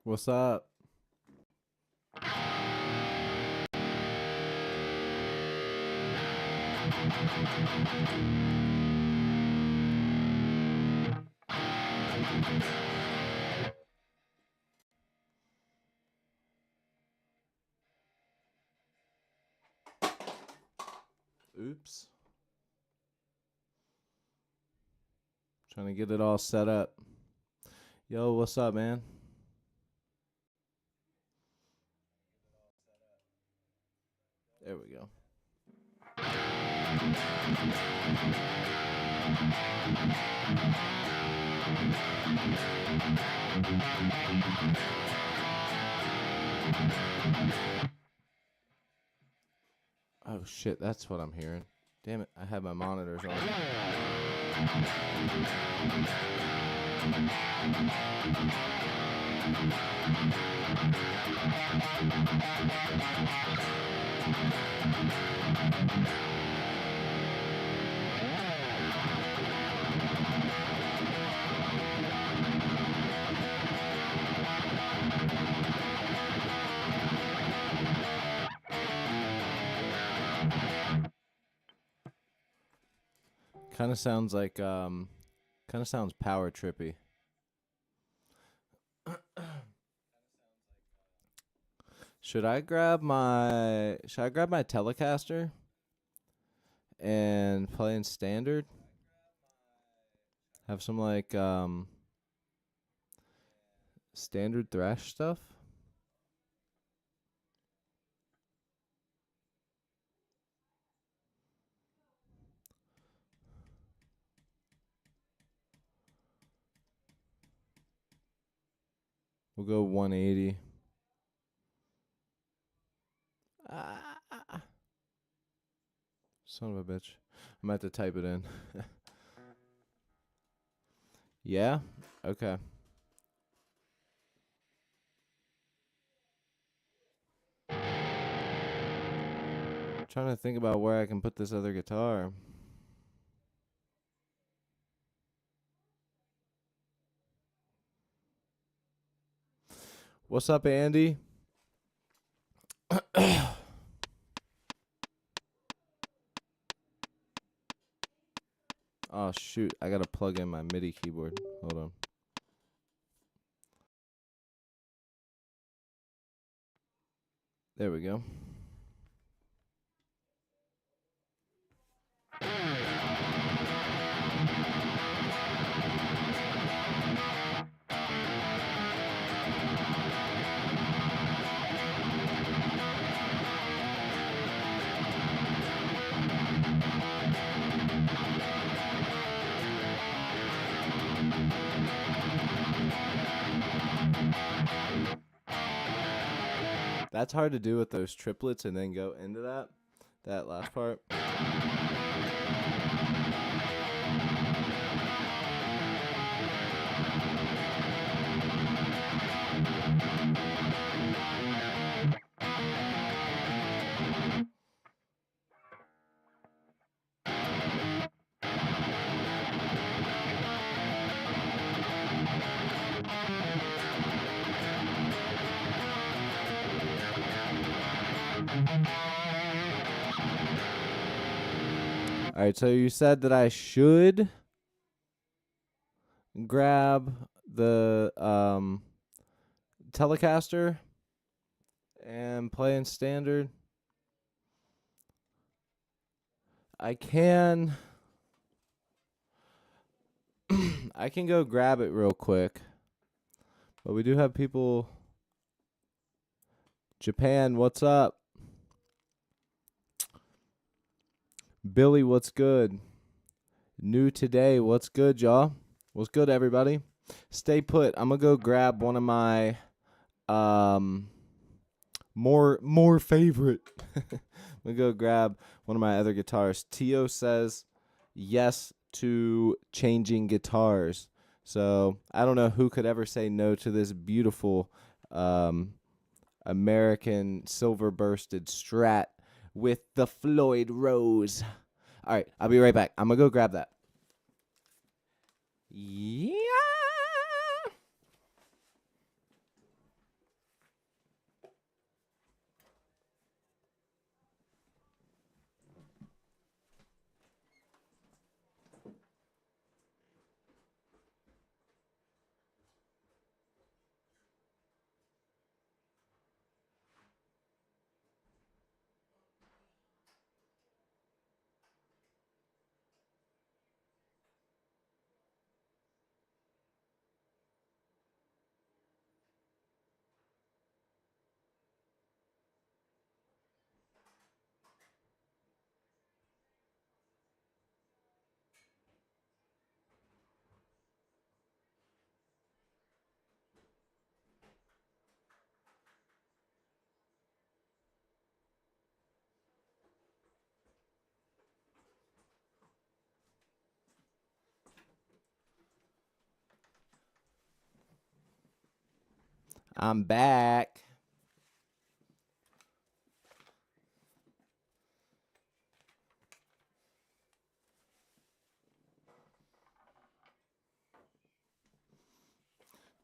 What's up? Oops. Trying to get it all set up. Yo, what's up, man? There we go. Oh shit, that's what I'm hearing. Damn it, I had my monitors on. Kind of sounds like kind of sounds power trippy. Should I grab my Telecaster and play in standard? Have some like standard thrash stuff? We'll go 180. Son of a bitch. I'm about to type it in. Yeah? Okay. Trying to think about where I can put this other guitar. What's up, Andy? Oh, shoot. I got to plug in my MIDI keyboard. Hold on. There we go. That's hard to do with those triplets and then go into that last part. All right, so you said that I should grab the Telecaster and play in standard. I can I can go grab it real quick. But we do have people. Japan, what's up? Billy, what's good? New today, what's good, y'all? What's good, everybody? Stay put. I'm gonna go grab one of my more favorite. I'm gonna go grab one of my other guitars. Tio says yes to changing guitars. So I don't know who could ever say no to this beautiful American silver bursted Strat with the Floyd Rose. All right, I'll be right back. I'm going to go grab that. Yeah. I'm back.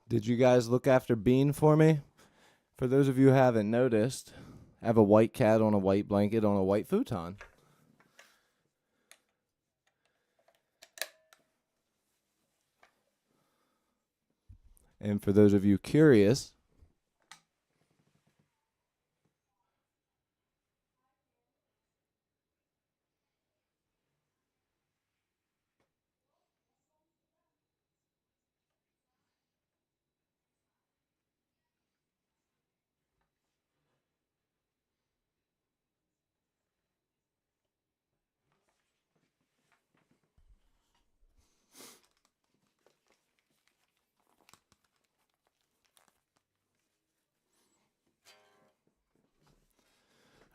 Did you guys look after Bean for me? For those of you who haven't noticed, I have a white cat on a white blanket on a white futon. And for those of you curious,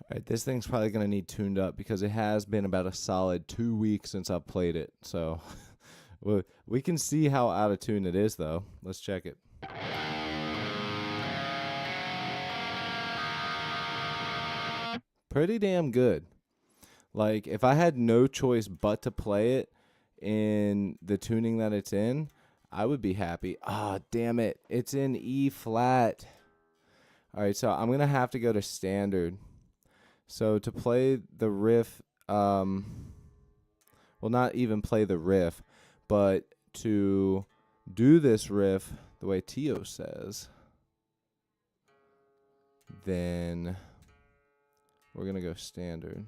all right, this thing's probably going to need tuned up because it has been about a solid 2 weeks since I've played it. So we can see how out of tune it is, though. Let's check it. Pretty damn good. Like, if I had no choice but to play it in the tuning that it's in, I would be happy. Ah, damn it. It's in E flat. All right, so I'm going to have to go to standard. So to play the riff, well, not even play the riff, but to do this riff the way Tio says, then we're going to go standard.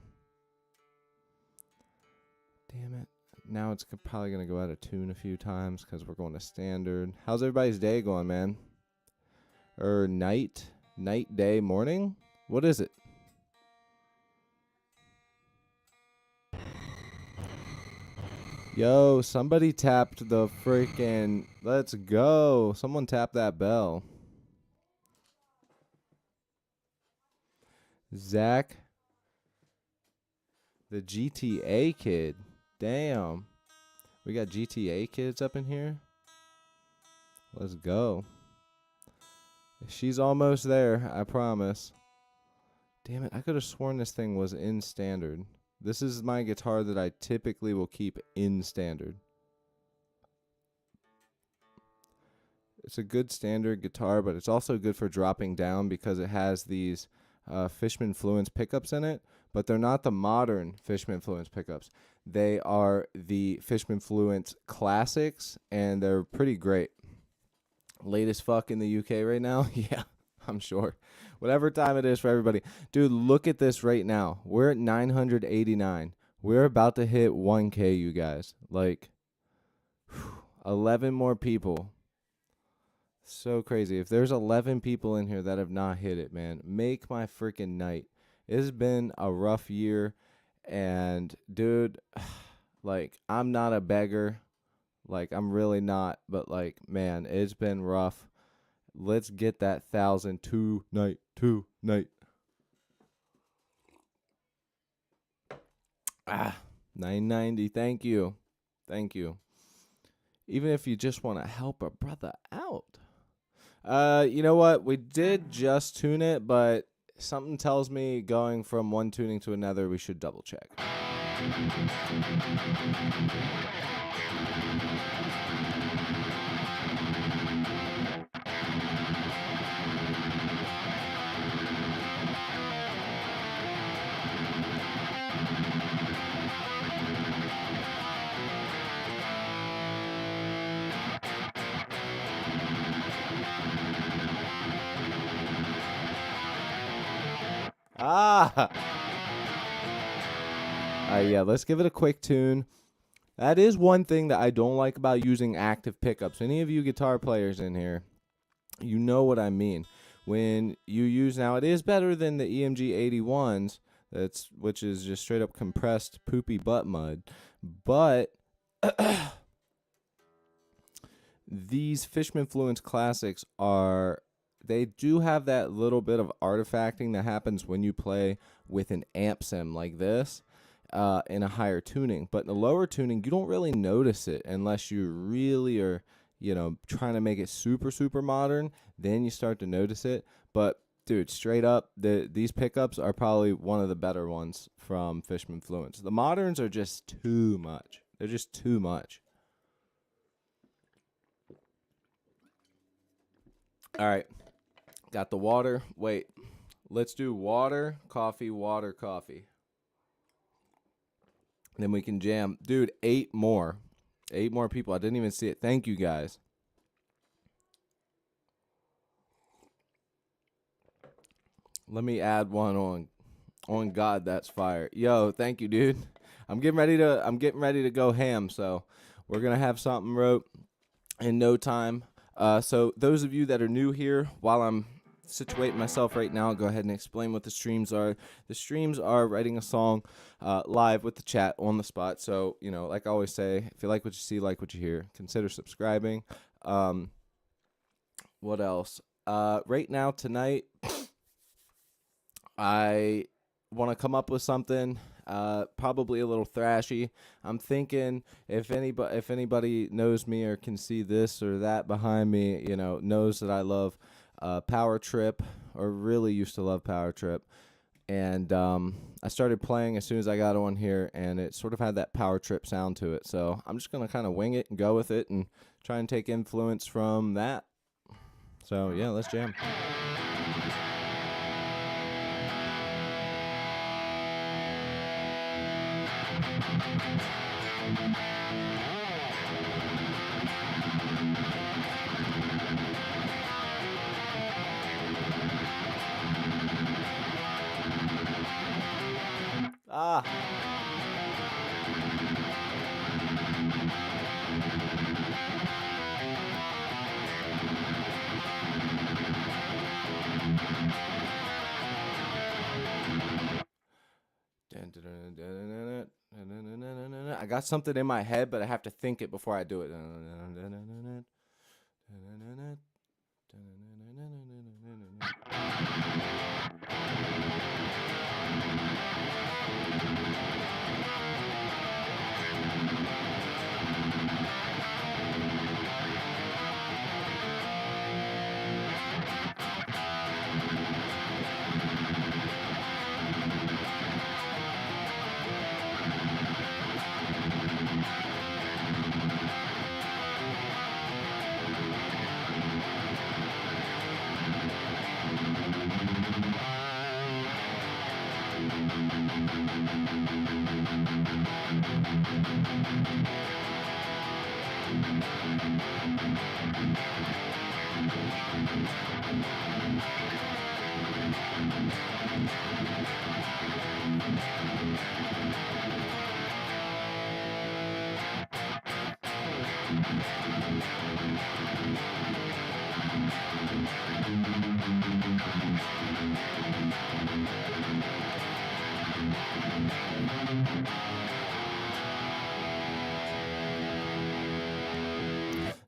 Damn it. Now it's probably going to go out of tune a few times because we're going to standard. How's everybody's day going, man? Or night, day, morning? What is it? Yo, somebody tapped the freaking... Let's go. Someone tapped that bell. Zach, the GTA kid. Damn. We got GTA kids up in here. Let's go. She's almost there, I promise. Damn it, I could have sworn this thing was in standard. This is my guitar that I typically will keep in standard. It's a good standard guitar, but it's also good for dropping down because it has these Fishman Fluence pickups in it, but they're not the modern Fishman Fluence pickups. They are the Fishman Fluence classics, and they're pretty great. Latest fuck in the UK right now? Yeah, I'm sure. Whatever time it is for everybody. Dude, look at this right now. We're at 989. We're about to hit 1K, you guys. Like, 11 more people. So crazy. If there's 11 people in here that have not hit it, man, make my freaking night. It's been a rough year, and, dude, like, I'm not a beggar. Like, I'm really not. But, like, man, it's been rough. Let's get that 1,000 tonight. Ah, 990. Thank you. Even if you just want to help a brother out. You know what? We did just tune it, but something tells me going from one tuning to another, we should double check. Yeah, let's give it a quick tune. That is one thing that I don't like about using active pickups. Any of you guitar players in here, you know what I mean. When you use, now it is better than the EMG 81s, which is just straight up compressed poopy butt mud. But these Fishman Fluence classics they do have that little bit of artifacting that happens when you play with an amp sim like this in a higher tuning. But in the lower tuning, you don't really notice it unless you really are, trying to make it super, super modern, then you start to notice it. But, dude, straight up, these pickups are probably one of the better ones from Fishman Fluence. The moderns are just too much. They're just too much. All right. Got the water. Wait. Let's do water, coffee, water, coffee. Then we can jam. Dude, 8 more. 8 more people. I didn't even see it. Thank you, guys. Let me add one on. On God, that's fire. Yo, thank you, dude. I'm getting ready to go ham, so we're going to have something wrote in no time. So those of you that are new here, while I'm situating myself right now, I'll go ahead and explain what the streams are. The streams are writing a song live with the chat on the spot. So, like I always say, if you like what you see, like what you hear, consider subscribing. What else? Right now, tonight, I want to come up with something probably a little thrashy. I'm thinking if anybody knows me or can see this or that behind me, knows that I love Power Trip, or really used to love Power Trip. And I started playing as soon as I got on here, and it sort of had that Power Trip sound to it. So I'm just going to kind of wing it and go with it and try and take influence from that. So, yeah, let's jam. Ah. I got something in my head, but I have to think it before I do it.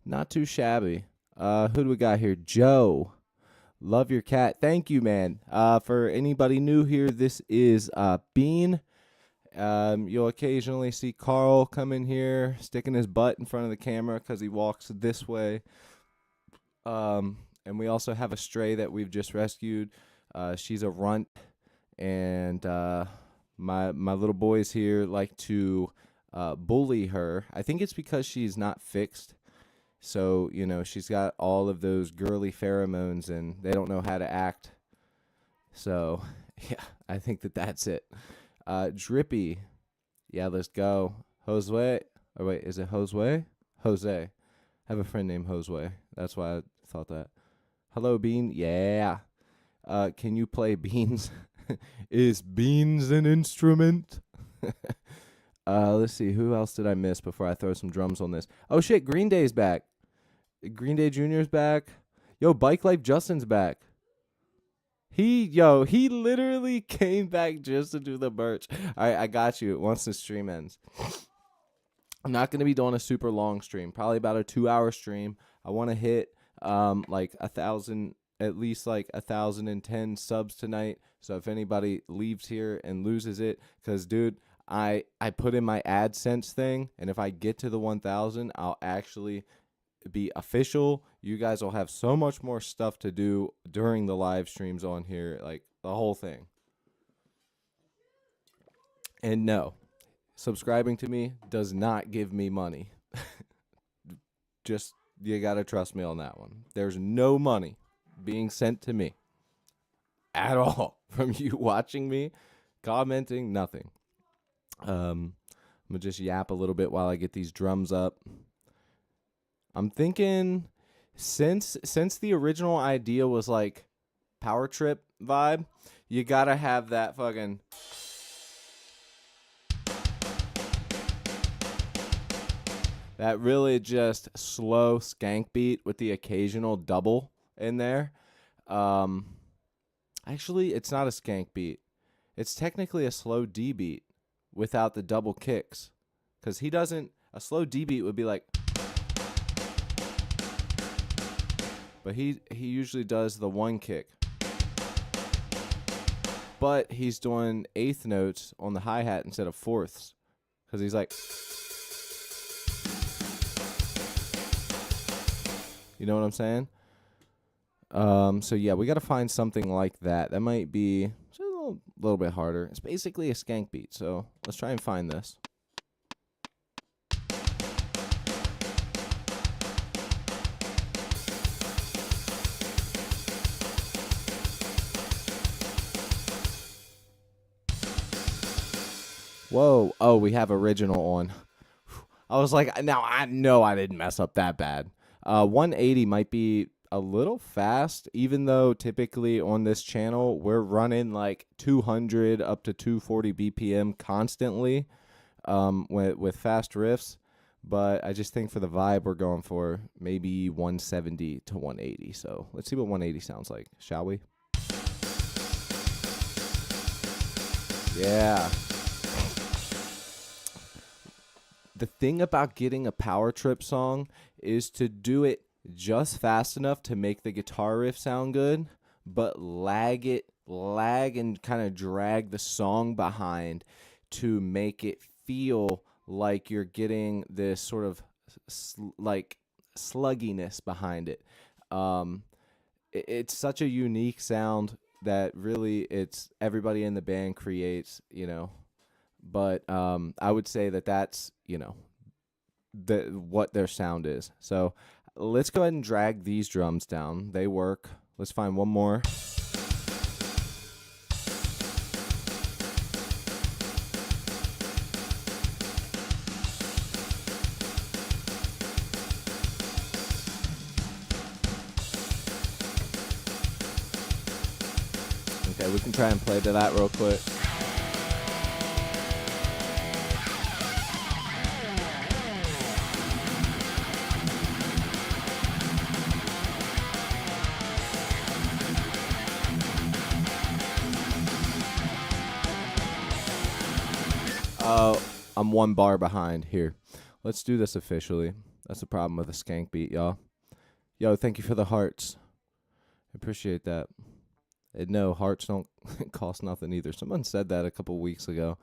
Not too shabby. Who do we got here? Joe. Love your cat. Thank you, man. For anybody new here, this is Bean. You'll occasionally see Carl come in here, sticking his butt in front of the camera because he walks this way. And we also have a stray that we've just rescued. She's a runt, and my little boys here like to bully her. I think it's because she's not fixed. So, she's got all of those girly pheromones, and they don't know how to act. So, yeah, I think that's it. Drippy. Yeah, let's go. Josue. Oh, wait, is it Josue? Jose. I have a friend named Josue. That's why I thought that. Hello, Bean. Yeah. Can you play beans? Is beans an instrument? Let's see. Who else did I miss before I throw some drums on this? Oh, shit. Green Day's back. Green Day Jr.'s back. Yo, Bike Life Justin's back. He literally came back just to do the merch. All right, I got you once the stream ends. I'm not going to be doing a super long stream. Probably about a 2-hour stream. I want to hit like 1,000, at least like 1,010 subs tonight. So if anybody leaves here and loses it, because, dude, I put in my AdSense thing, and if I get to the 1,000, I'll actually be official. You guys will have so much more stuff to do during the live streams on here, like the whole thing. And no, subscribing to me does not give me money. Just, you got to trust me on that one. There's no money being sent to me at all from you watching me, commenting, nothing. I'm going to just yap a little bit while I get these drums up. I'm thinking since the original idea was like power trip vibe, you got to have that fucking that really just slow skank beat with the occasional double in there. Actually, it's not a skank beat. It's technically a slow D beat without the double kicks. Because he doesn't... A slow D beat would be like... But he usually does the one kick. But he's doing eighth notes on the hi-hat instead of fourths. Because he's like... You know what I'm saying? So yeah, we got to find something like that. That might be a little bit harder. It's basically a skank beat, so let's try and find this. Whoa. Oh, we have original on. I was like, now I know I didn't mess up that bad. 180 might be a little fast, even though typically on this channel we're running like 200 up to 240 BPM constantly with fast riffs. But I just think for the vibe we're going for maybe 170 to 180. So let's see what 180 sounds like, shall we? Yeah. The thing about getting a power trip song is to do it just fast enough to make the guitar riff sound good, but lag and kind of drag the song behind to make it feel like you're getting this sort of like slugginess behind it. It's such a unique sound that really it's everybody in the band creates, you know. But I would say that that's, you know, what their sound is. So let's go ahead and drag these drums down. They work. Let's find one more. Okay, we can try and play to that real quick. I'm one bar behind here. Let's do this officially. That's the problem with a skank beat, y'all. Yo, thank you for the hearts. I appreciate that. And no, hearts don't cost nothing either. Someone said that a couple weeks ago.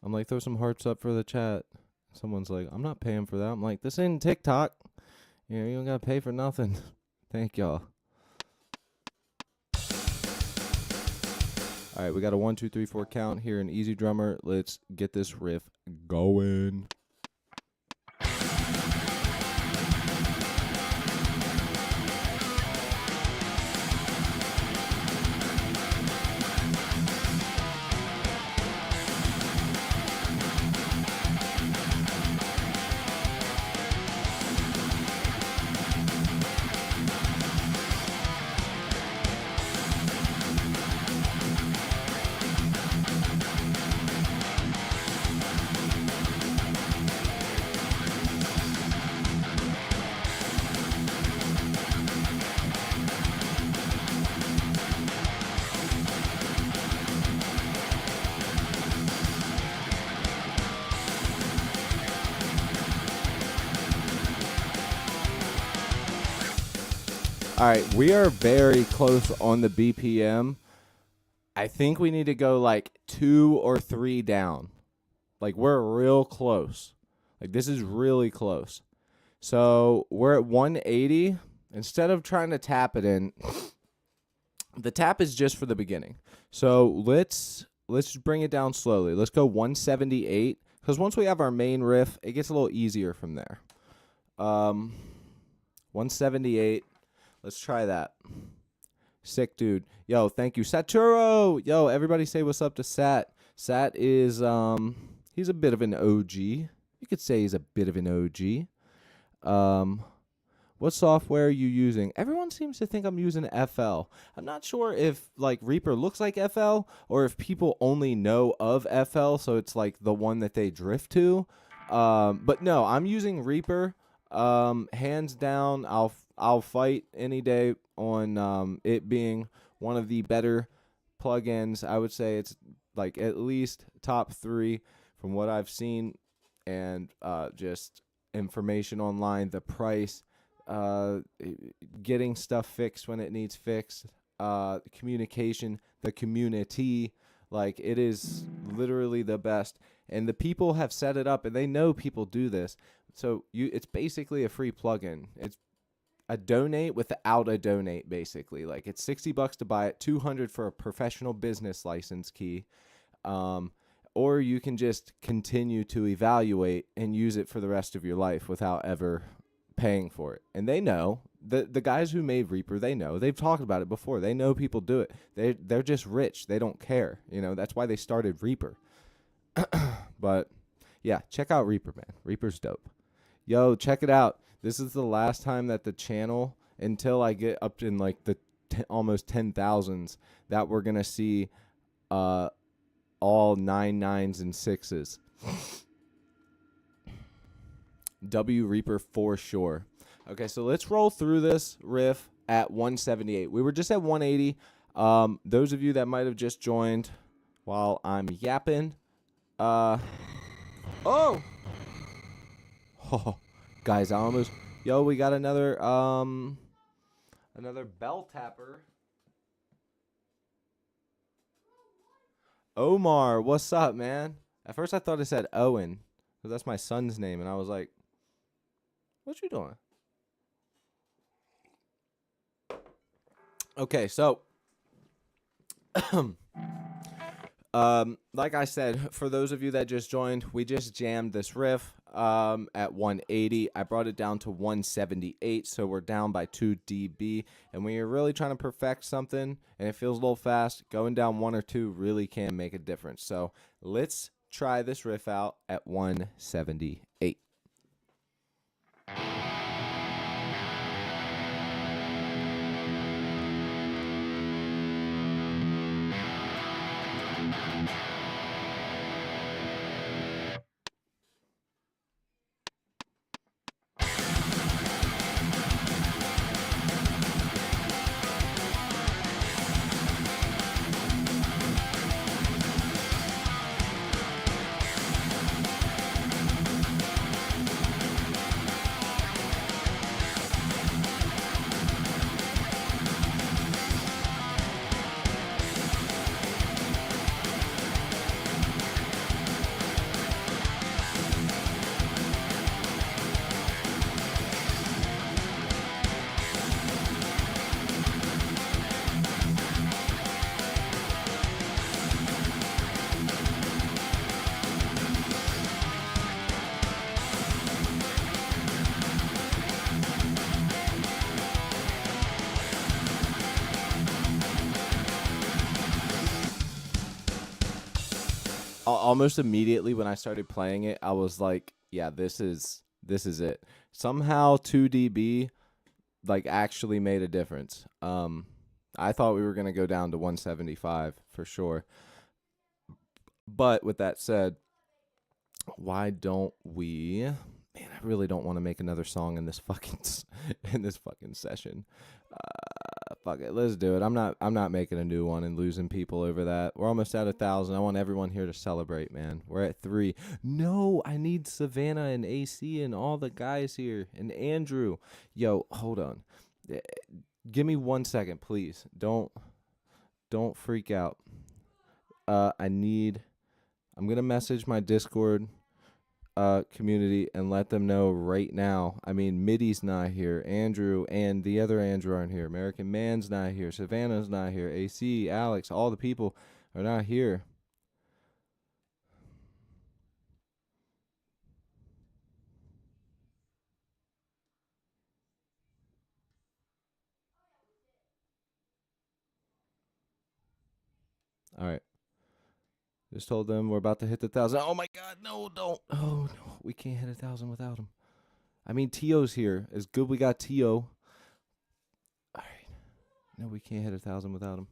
I'm like, throw some hearts up for the chat. Someone's like, I'm not paying for that. I'm like, this ain't TikTok. You know, you don't gotta pay for nothing. Thank y'all. All right, we got a 1, 2, 3, 4 count here in Easy Drummer. Let's get this riff going. All right, we are very close on the BPM. I think we need to go like 2 or 3 down. Like, we're real close. Like, this is really close. So we're at 180. Instead of trying to tap it in, the tap is just for the beginning. So let's bring it down slowly. Let's go 178, because once we have our main riff, it gets a little easier from there. 178. Let's try that. Sick, dude. Yo, thank you. Saturo! Yo, everybody say what's up to Sat. Sat is, he's a bit of an OG. You could say he's a bit of an OG. What software are you using? Everyone seems to think I'm using FL. I'm not sure if, like, Reaper looks like FL or if people only know of FL, so it's, like, the one that they drift to. But no, I'm using Reaper. Hands down, I'll fight any day on it being one of the better plugins. I would say it's like at least top 3 from what I've seen, and just information online, the price, getting stuff fixed when it needs fixed, communication, the community. Like, it is literally the best, and the people have set it up, and they know people do this. So it's basically a free plugin. It's a donate without a donate, basically. Like, it's $60 to buy it, $200 for a professional business license key, or you can just continue to evaluate and use it for the rest of your life without ever paying for it. And they know, the guys who made Reaper, they know. They've talked about it before. They know people do it. They're just rich. They don't care. You know, that's why they started Reaper. But yeah, check out Reaper, man. Reaper's dope. Yo, check it out. This is the last time that the channel, until I get up in like the almost 10,000s, that we're gonna see all 9 9s and 6s. W Reaper for sure. Okay, so let's roll through this riff at 178. We were just at 180. Those of you that might have just joined while I'm yapping, oh, guys, I almost, yo, we got another bell tapper. Omar, what's up, man? At first I thought it said Owen, because that's my son's name, and I was like, what you doing? Okay, so like I said, for those of you that just joined, we just jammed this riff at 180. I brought it down to 178, so we're down by 2 dB. And when you're really trying to perfect something and it feels a little fast, going down 1 or 2 really can make a difference. So let's try this riff out at 178. Almost immediately when I started playing it, I was like, yeah, this is it. Somehow 2 dB like actually made a difference. I thought we were going to go down to 175 for sure. But with that said, why don't we, man, I really don't want to make another song in this fucking session. Fuck it, let's do it. I'm not making a new one and losing people over that. We're almost at 1,000. I want everyone here to celebrate, man. We're at 3. No, I need Savannah and AC and all the guys here and Andrew. Yo, hold on. Give me 1 second, please. Don't freak out. I'm gonna message my Discord. community and let them know right now. I mean, Middy's not here. Andrew and the other Andrew aren't here. American Man's not here. Savannah's not here. AC, Alex, all the people are not here. All right. Just told them we're about to hit the 1,000. Oh my God, no, don't. Oh no, we can't hit 1,000 without him. I mean, Tio's here. It's good we got Tio. All right. No, we can't hit 1,000 without him.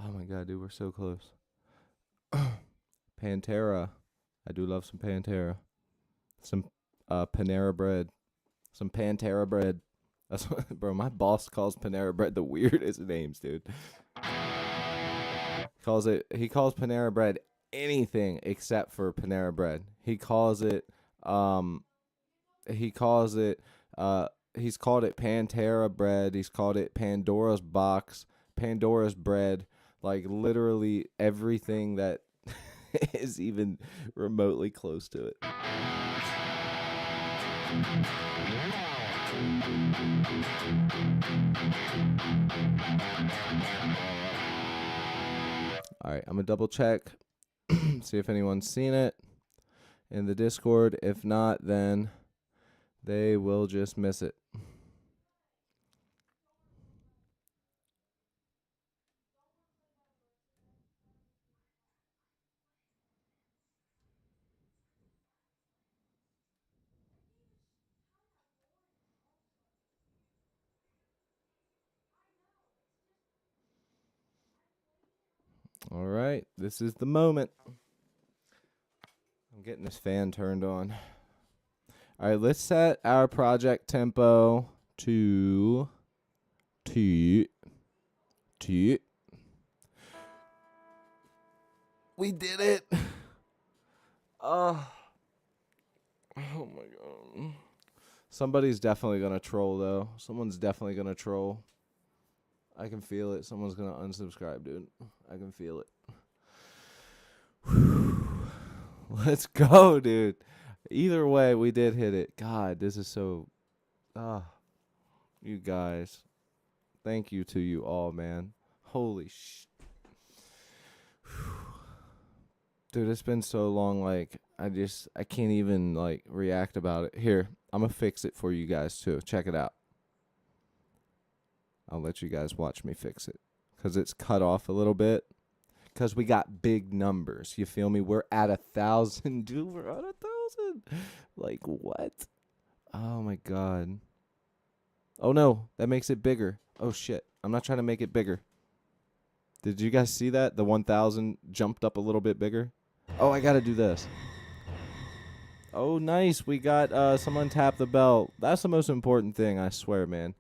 Oh my God, dude, we're so close. Pantera. I do love some Pantera. Some Panera bread. Some Pantera bread. That's what, bro, my boss calls Panera bread the weirdest names, dude. He calls Panera bread anything except for Panera bread. He's called it he's called it Pantera bread, he's called it Pandora's box, Pandora's bread, like literally everything that is even remotely close to it. All right, I'm going to double check, see if anyone's seen it in the Discord. If not, then they will just miss it. All right, this is the moment. I'm getting this fan turned on. All right, let's set our project tempo to T. We did it. Oh my God. Somebody's definitely going to troll, though. Someone's definitely going to troll. I can feel it. Someone's going to unsubscribe, dude. I can feel it. Let's go, dude. Either way, we did hit it. God, this is so... you guys. Thank you to you all, man. Holy sh... Dude, it's been so long, like, I can't even, like, react about it. Here, I'm going to fix it for you guys, too. Check it out. I'll let you guys watch me fix it. Because it's cut off a little bit. Because we got big numbers. You feel me? We're at 1,000. Dude, we're at 1,000. Like, what? Oh, my God. Oh, no. That makes it bigger. Oh, shit. I'm not trying to make it bigger. Did you guys see that? The 1,000 jumped up a little bit bigger. Oh, I got to do this. Oh, nice. We got someone tap the bell. That's the most important thing, I swear, man.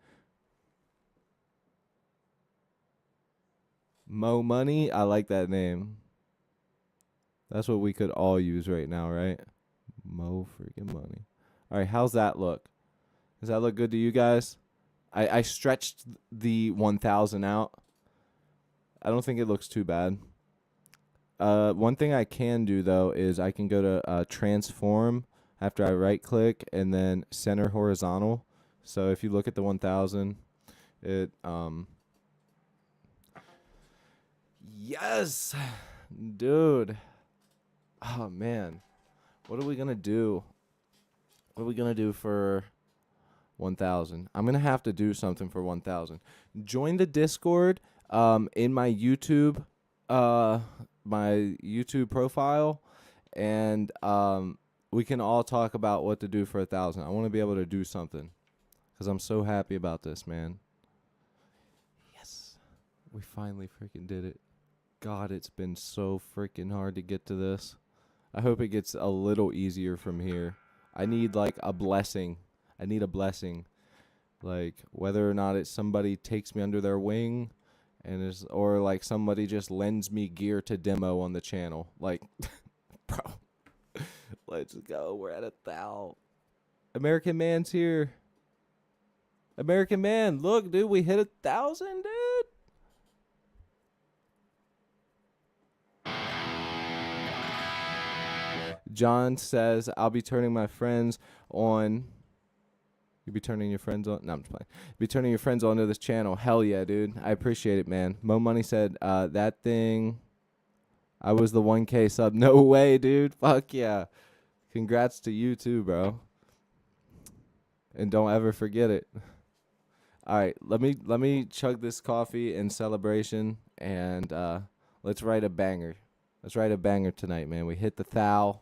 Mo Money, I like that name. That's what we could all use right now, right? Mo freaking Money. All right, how's that look? Does that look good to you guys? I stretched the 1,000 out. I don't think it looks too bad. One thing I can do, though, is I can go to transform after I right-click and then center horizontal. So if you look at the 1,000, it... Yes! Dude. Oh, man. What are we going to do? What are we going to do for 1,000? I'm going to have to do something for 1,000. Join the Discord in my YouTube profile, and we can all talk about what to do for 1,000. I want to be able to do something because I'm so happy about this, man. Yes. We finally freaking did it. God, it's been so freaking hard to get to this. I hope it gets a little easier from here. I need, like, a blessing. I need a blessing. Like, whether or not it's somebody takes me under their wing or, like, somebody just lends me gear to demo on the channel. Like, bro, let's go. We're at 1,000. American Man's here. American Man, look, dude, we hit 1,000, dude. John says, I'll be turning my friends on. You be turning your friends on? No, I'm just playing. Be turning your friends on to this channel. Hell yeah, dude. I appreciate it, man. Mo Money said, that thing, I was the 1K sub. No way, dude. Fuck yeah. Congrats to you too, bro. And don't ever forget it. All right, let me chug this coffee in celebration, and let's write a banger. Let's write a banger tonight, man. We hit the 1,000.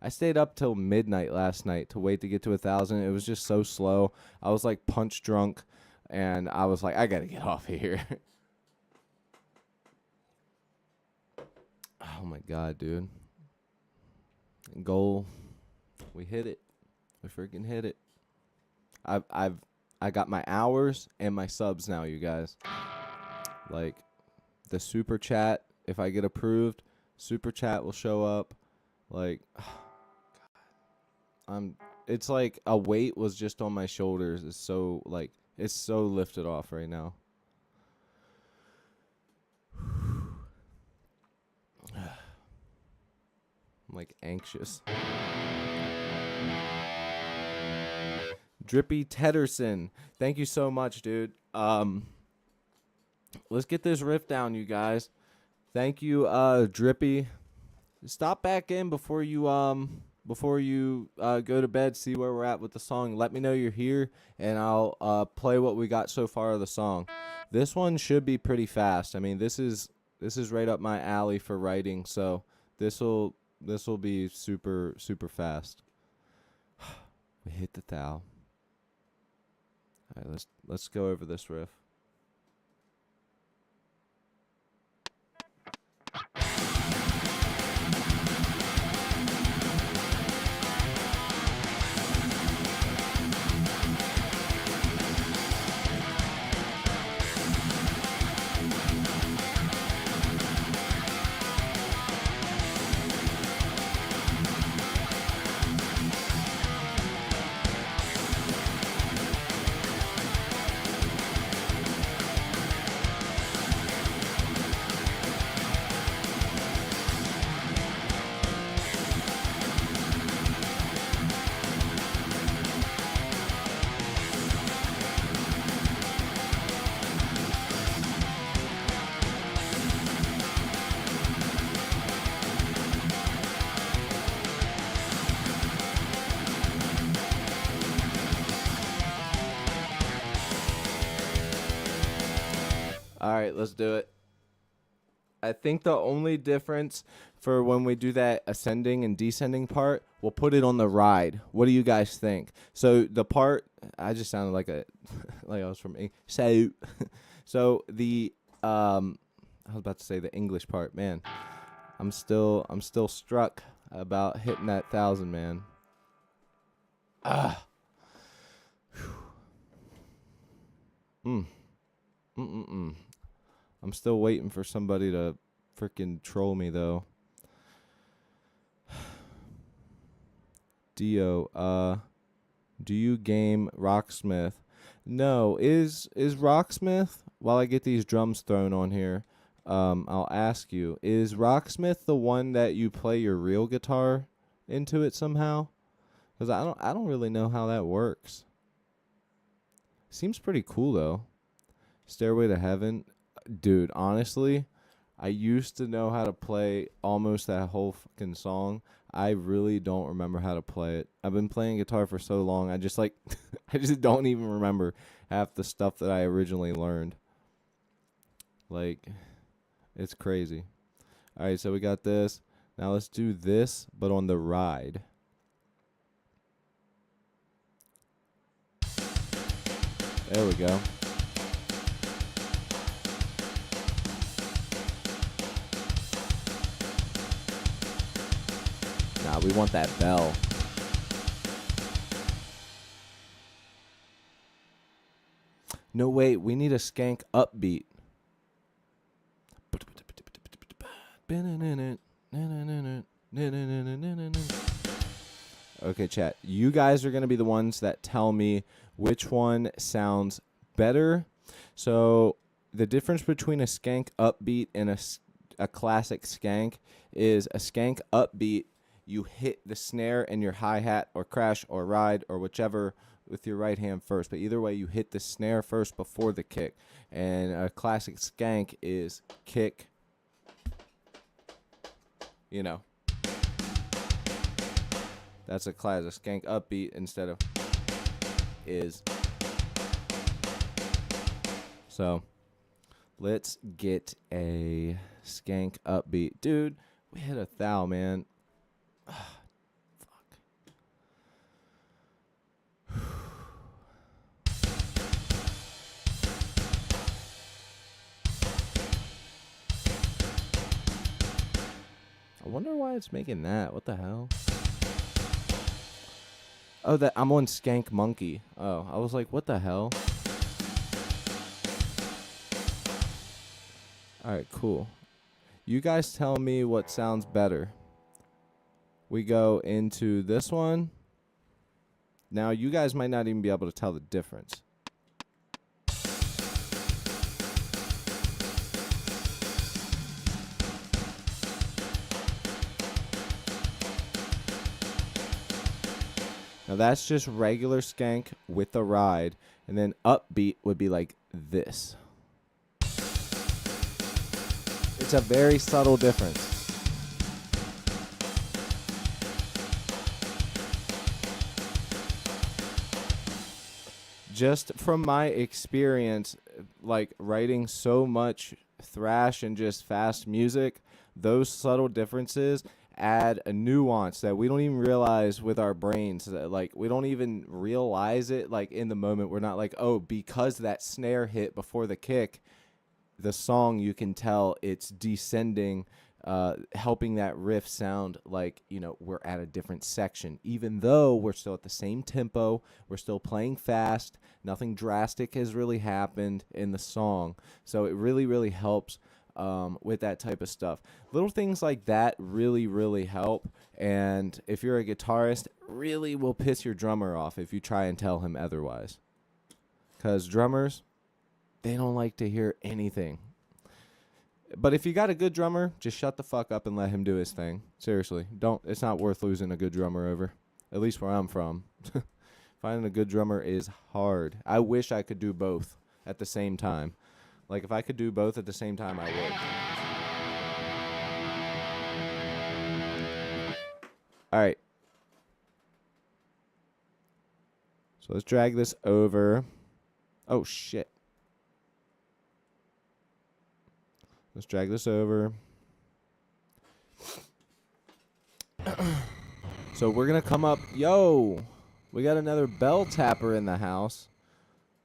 I stayed up till midnight last night to wait to get to 1,000. It was just so slow. I was like punch drunk, and I was like, I gotta get off of here. Oh my god, dude. Goal. We hit it. We freaking hit it. I got my hours and my subs now, you guys. Like the super chat, if I get approved, super chat will show up. Like it's like a weight was just on my shoulders. It's so lifted off right now. I'm like anxious. Drippy Tedderson, thank you so much, dude. Let's get this riff down, you guys. Thank you, Drippy. Stop back in before you go to bed. See where we're at with the song. Let me know you're here, and I'll play what we got so far of the song. This one should be pretty fast. I mean, this is right up my alley for writing. So this will be super fast. We hit the 1,000. All right, let's go over this riff. All right, let's do it. I think the only difference for when we do that ascending and descending part, we'll put it on the ride. What do you guys think? So the part, I just sounded like like I was from English. So the I was about to say the English part, man. I'm still struck about hitting that 1,000, man. I'm still waiting for somebody to freaking troll me though. Dio, do you game Rocksmith? No, is Rocksmith, while I get these drums thrown on here, I'll ask you, is Rocksmith the one that you play your real guitar into it somehow? Cuz I don't really know how that works. Seems pretty cool though. Stairway to Heaven. Dude, honestly, I used to know how to play almost that whole fucking song. I really don't remember how to play it. I've been playing guitar for so long. I just I just don't even remember half the stuff that I originally learned. Like, it's crazy. All right, so we got this. Now let's do this, but on the ride. There we go. Nah, we want that bell. No, wait, we need a skank upbeat. Okay, chat. You guys are going to be the ones that tell me which one sounds better. So the difference between a skank upbeat and a classic skank is a skank upbeat. you hit the snare and your hi-hat or crash or ride or whichever with your right hand first. But either way, you hit the snare first before the kick. And a classic skank is kick, you know. That's a classic skank upbeat instead of is. So let's get a skank upbeat. Dude, we hit 1,000, man. Fuck. I wonder why it's making that. What the hell? Oh, that I'm on Skank Monkey. Oh, I was like, what the hell? All right, cool. You guys tell me what sounds better. We go into this one. Now, you guys might not even be able to tell the difference. Now, that's just regular skank with a ride. And then upbeat would be like this. It's a very subtle difference. Just from my experience, like writing so much thrash and just fast music, those subtle differences add a nuance that we don't even realize with our brains. That, like, we don't even realize it, like, in the moment. We're not like, oh, because that snare hit before the kick, the song, you can tell it's descending, helping that riff sound like, you know, we're at a different section. Even though we're still at the same tempo, we're still playing fast, nothing drastic has really happened in the song. So it really, really helps with that type of stuff. Little things like that really, really help. And if you're a guitarist, really will piss your drummer off if you try and tell him otherwise. Because drummers, they don't like to hear anything. But if you got a good drummer, just shut the fuck up and let him do his thing. Seriously, don't. It's not worth losing a good drummer over. At least where I'm from. Finding a good drummer is hard. I wish I could do both at the same time. Like, if I could do both at the same time, I would. All right. So let's drag this over. Oh, shit. Let's drag this over. So we're going to come up. Yo, we got another bell tapper in the house.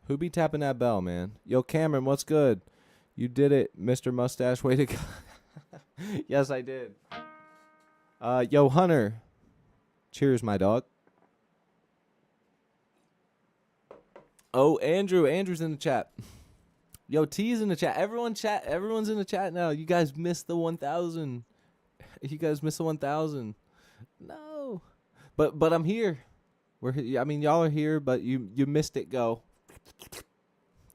Who be tapping that bell, man? Yo, Cameron, what's good? You did it, Mr. Mustache. Way to go. Yes, I did. Yo, Hunter. Cheers, my dog. Oh, Andrew. Andrew's in the chat. Yo, T's in the chat. Everyone's in the chat now. You guys missed the 1,000. You guys missed the 1,000. No. But I'm here. I mean, y'all are here, but you missed it go.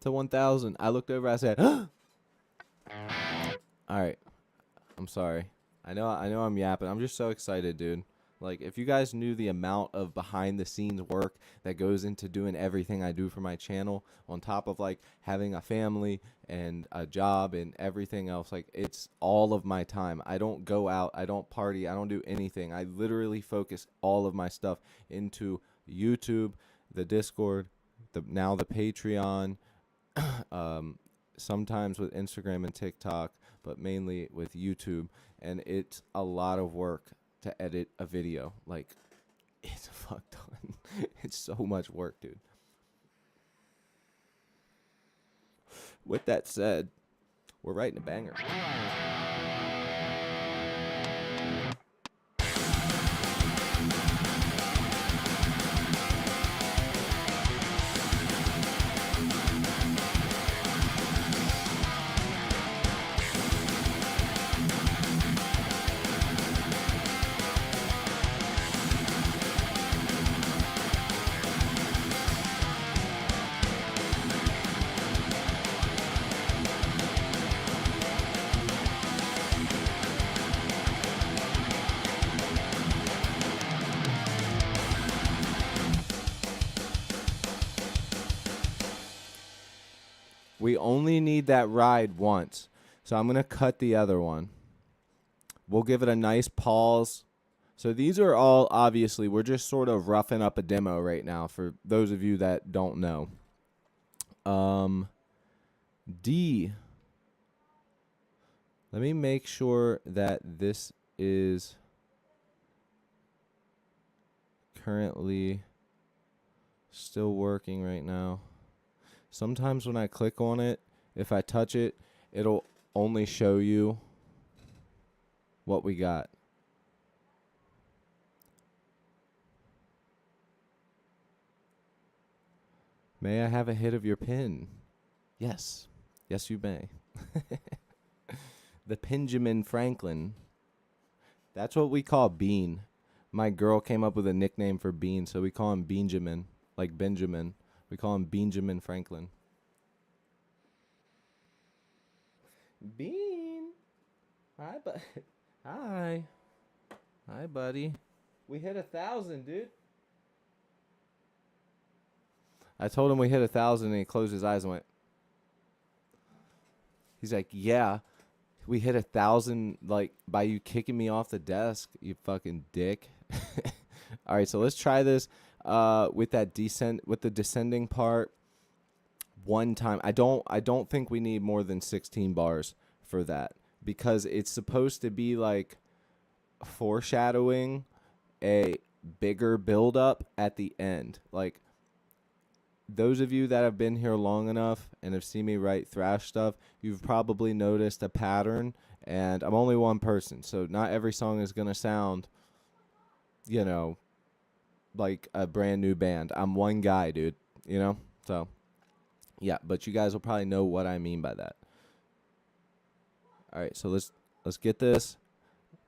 To 1,000. I looked over, I said, all right. I'm sorry. I know I'm yapping. I'm just so excited, dude. Like, if you guys knew the amount of behind the scenes work that goes into doing everything I do for my channel, on top of like having a family and a job and everything else, like, it's all of my time. I don't go out, I don't party, I don't do anything. I literally focus all of my stuff into YouTube, the Discord, now the Patreon, sometimes with Instagram and TikTok, but mainly with YouTube. And it's a lot of work to edit a video. Like, it's a fuck ton. It's so much work, dude. With that said, we're writing a banger. We only need that ride once. So I'm going to cut the other one. We'll give it a nice pause. So these are all, obviously, we're just sort of roughing up a demo right now for those of you that don't know. D. Let me make sure that this is currently still working right now. Sometimes when I click on it, if I touch it, it'll only show you what we got. May I have a hit of your pin? Yes. Yes, you may. The Benjamin Franklin. That's what we call Bean. My girl came up with a nickname for Bean, so we call him Benjamin, like Benjamin. We call him Benjamin Franklin. Bean. Hi, Hi. Hi, buddy. We hit 1,000, dude. I told him we hit 1,000, and he closed his eyes and went. He's like, yeah, we hit 1,000, like, by you kicking me off the desk, you fucking dick. All right, so let's try this with that the descending part one time. I don't think we need more than 16 bars for that, because it's supposed to be like foreshadowing a bigger build-up at the end. Like, those of you that have been here long enough and have seen me write thrash stuff, you've probably noticed a pattern, and I'm only one person, so not every song is going to sound, you know, like a brand new band. I'm one guy, dude, you know? So, yeah, but you guys will probably know what I mean by that. All right, so let's get this,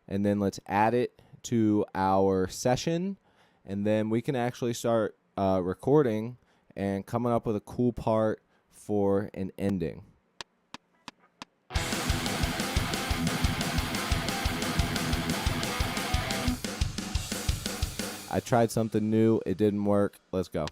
and then let's add it to our session, and then we can actually start recording and coming up with a cool part for an ending. I tried something new. It didn't work. Let's go.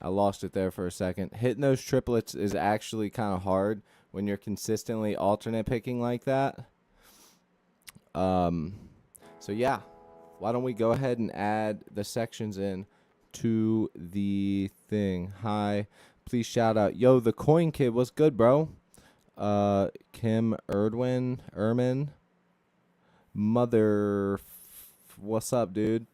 I lost it there for a second. Hitting those triplets is actually kind of hard when you're consistently alternate picking like that. So yeah, why don't we go ahead and add the sections in to the thing. Hi, please shout out. Yo, the Coin Kid, what's good, bro? Kim Ermin. What's up, dude?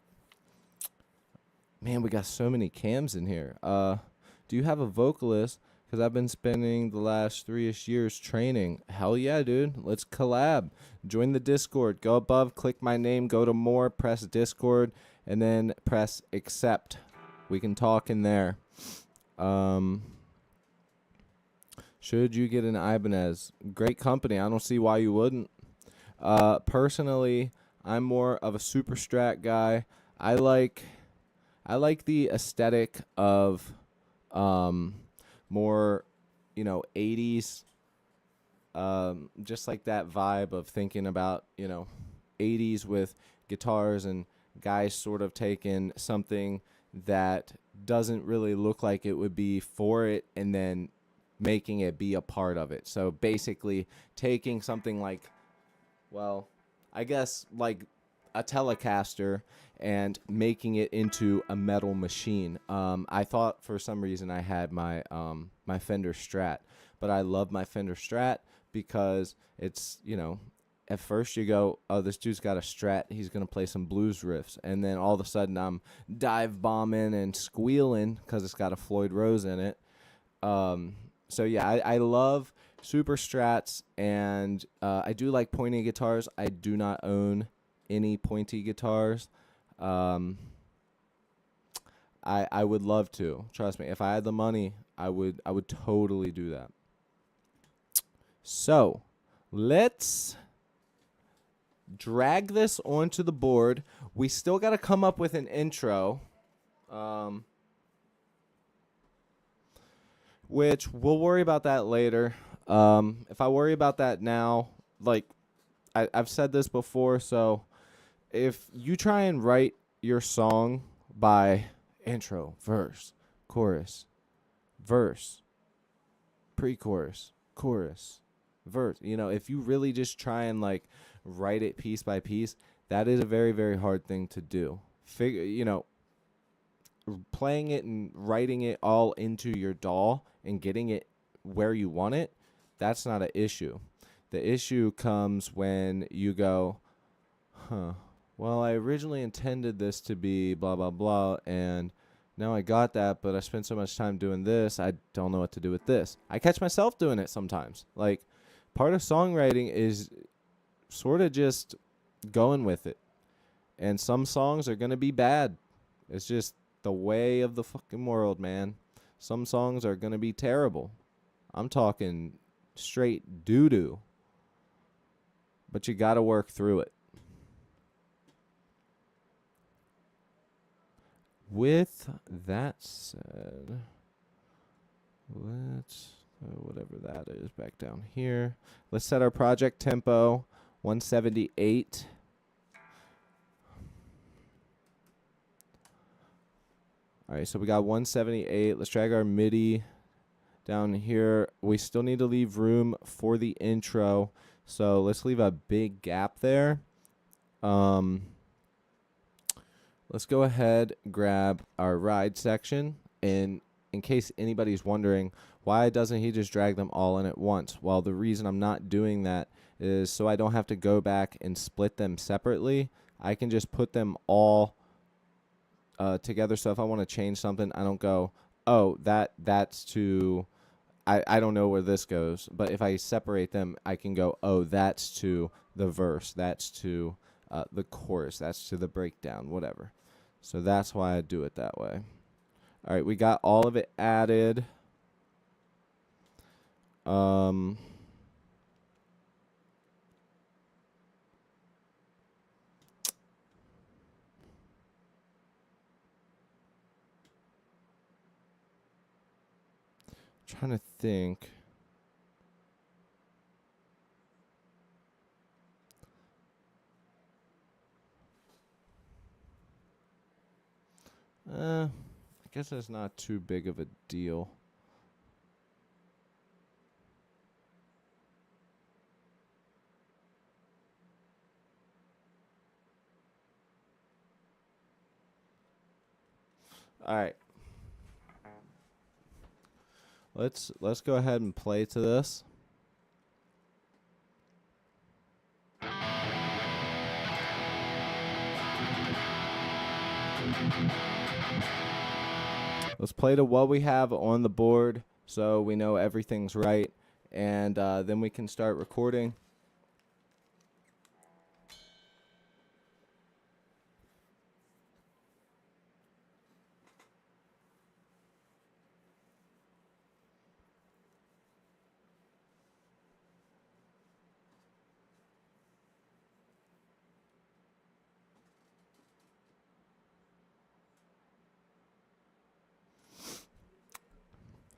Man, we got so many cams in here. Do you have a vocalist? Because I've been spending the last 3-ish years training. Hell yeah, dude. Let's collab. Join the Discord. Go above, click my name, go to more, press Discord, and then press accept. We can talk in there. Should you get an Ibanez? Great company. I don't see why you wouldn't. Personally, I'm more of a super strat guy. I like the aesthetic of more, 80s, just like that vibe of thinking about, 80s with guitars and guys sort of taking something that doesn't really look like it would be for it and then making it be a part of it. So basically taking something like, well, I guess like a Telecaster and making it into a metal machine. I thought for some reason I had my my Fender Strat, but I love my Fender Strat because it's, at first you go, oh, this dude's got a Strat. He's going to play some blues riffs. And then all of a sudden I'm dive bombing and squealing because it's got a Floyd Rose in it. So, yeah, I love super Strats, and I do like pointy guitars. I do not own any pointy guitars. I would love to. Trust me. If I had the money, I would totally do that. So, let's drag this onto the board. We still got to come up with an intro, which we'll worry about that later. If I worry about that now, like I've said this before, so if you try and write your song by intro, verse, chorus, verse, pre-chorus, chorus, verse, if you really just try and like write it piece by piece, that is a very, very hard thing to do. Playing it and writing it all into your DAW and getting it where you want it, that's not an issue. The issue comes when you go, well, I originally intended this to be blah, blah, blah, and now I got that, but I spent so much time doing this, I don't know what to do with this. I catch myself doing it sometimes. Like, part of songwriting is sort of just going with it. And some songs are going to be bad. It's just the way of the fucking world, man. Some songs are going to be terrible. I'm talking straight doo-doo. But you got to work through it. With that said, let's, whatever that is back down here. Let's set our project tempo, 178. All right, so we got 178. Let's drag our MIDI down here. We still need to leave room for the intro, so let's leave a big gap there. Let's go ahead, grab our ride section, and in case anybody's wondering, why doesn't he just drag them all in at once? Well, the reason I'm not doing that is so I don't have to go back and split them separately. I can just put them all together, so if I want to change something, I don't go, oh, that's to, I don't know where this goes, but if I separate them, I can go, oh, that's to the verse, that's to the chorus, that's to the breakdown, whatever. So that's why I do it that way. All right, we got all of it added. Trying to think. I guess that's not too big of a deal. All right. Let's go ahead and play to this. Let's play to what we have on the board so we know everything's right, and then we can start recording.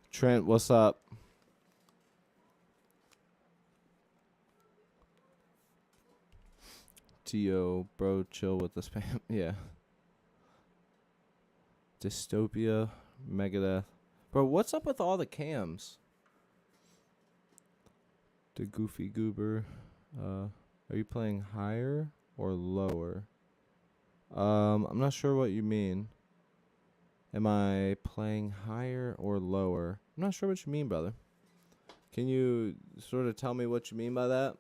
Trent, what's up? T.O., bro, chill with the spam. Yeah. Dystopia, Megadeth. Bro, what's up with all the cams? The Goofy Goober. Are you playing higher or lower? I'm not sure what you mean. Am I playing higher or lower? I'm not sure what you mean, brother. Can you sort of tell me what you mean by that?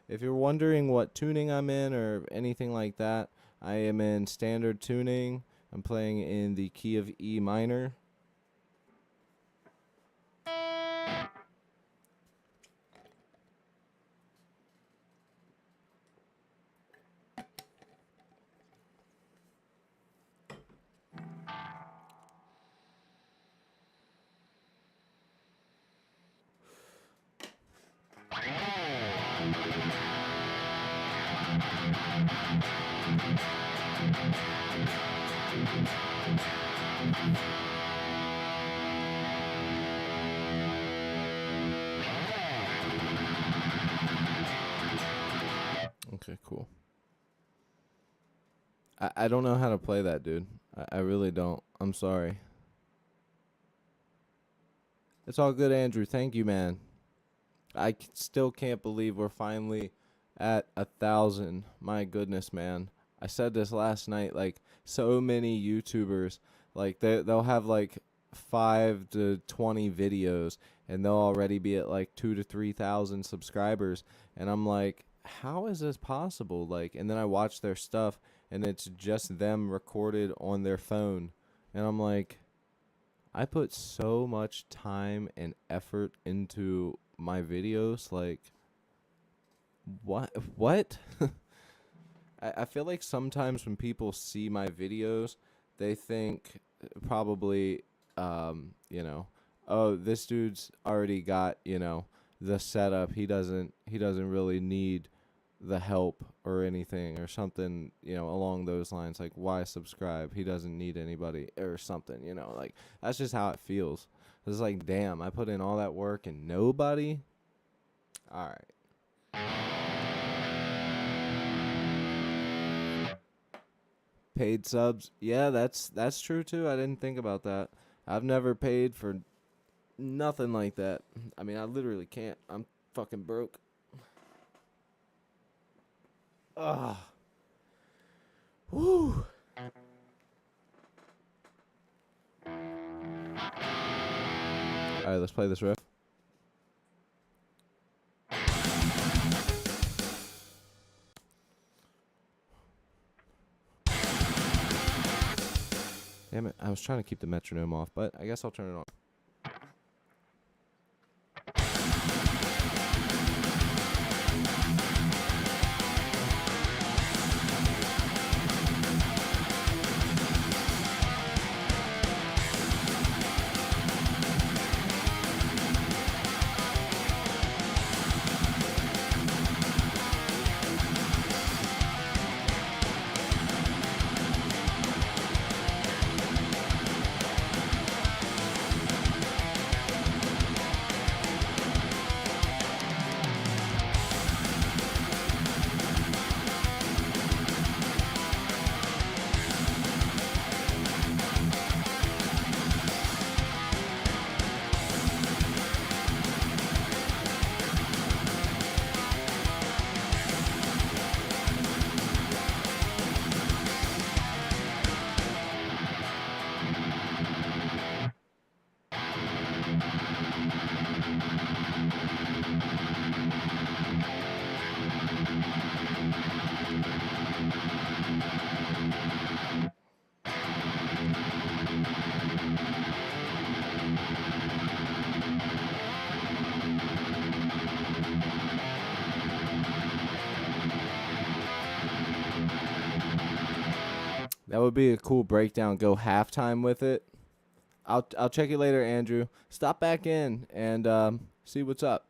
if you're wondering what tuning I'm in or anything like that, I am in standard tuning. I'm playing in the key of E minor. Okay, cool. I don't know how to play that, dude. I really don't. I'm sorry. It's all good, Andrew. Thank you, man. Still can't believe we're finally at 1,000. My goodness, man. I said this last night. Like, so many YouTubers, like they'll have like 5 to 20 videos, and they'll already be at like 2 to 3,000 subscribers. And I'm like, how is this possible? Like, and then I watch their stuff, and it's just them recorded on their phone, and I'm like, I put so much time and effort into my videos. Like, what? I feel like sometimes when people see my videos, they think probably, you know, oh, this dude's already got, you know, the setup. He doesn't really need the help or anything or something, you know, along those lines. Like, why subscribe? He doesn't need anybody or something, you know. Like, that's just how it feels. It's like, damn, I put in all that work and nobody. All right. Paid subs. Yeah, that's true too. I didn't think about that. I've never paid for nothing like that. I mean, I literally can't. I'm fucking broke. Ugh. Woo. All right, let's play this riff. Damn it, I was trying to keep the metronome off, but I guess I'll turn it on. That would be a cool breakdown. Go halftime with it. I'll check you later, Andrew. Stop back in and see what's up.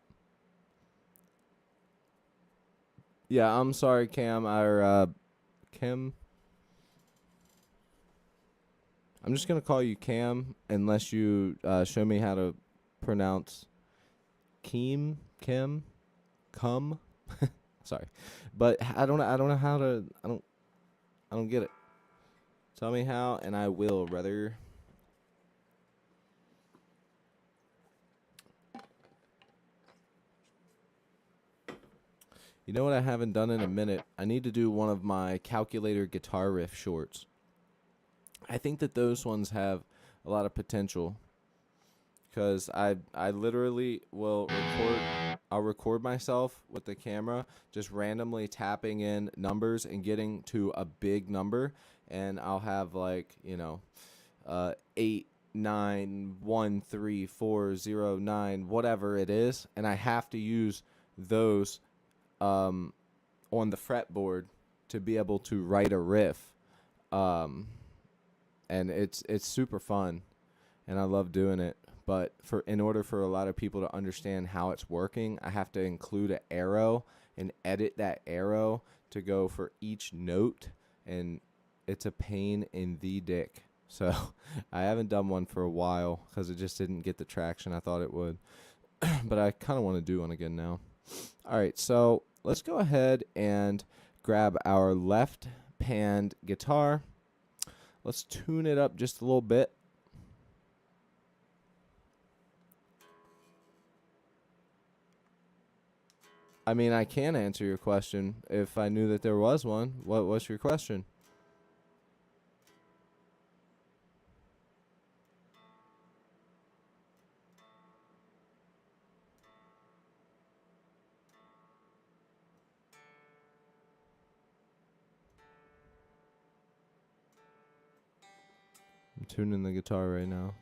Yeah, I'm sorry, Cam. Kim. I'm just gonna call you Cam unless you show me how to pronounce Kim, Cum. Sorry, but I don't know how to. I don't get it. Tell me how, and I will, brother. You know what I haven't done in a minute? I need to do one of my calculator guitar riff shorts. I think that those ones have a lot of potential. because I literally will record. I'll record myself with the camera just randomly tapping in numbers and getting to a big number, and I'll have like 8, 9, 1, 3, 4, 0, 9, whatever it is, and I have to use those on the fretboard to be able to write a riff, and it's super fun, and I love doing it. But in order for a lot of people to understand how it's working, I have to include an arrow and edit that arrow to go for each note, and it's a pain in the dick. So I haven't done one for a while because it just didn't get the traction I thought it would. But I kind of want to do one again now. All right, so let's go ahead and grab our left panned guitar. Let's tune it up just a little bit. I mean, I can answer your question if I knew that there was one. What's your question? I'm tuning the guitar right now.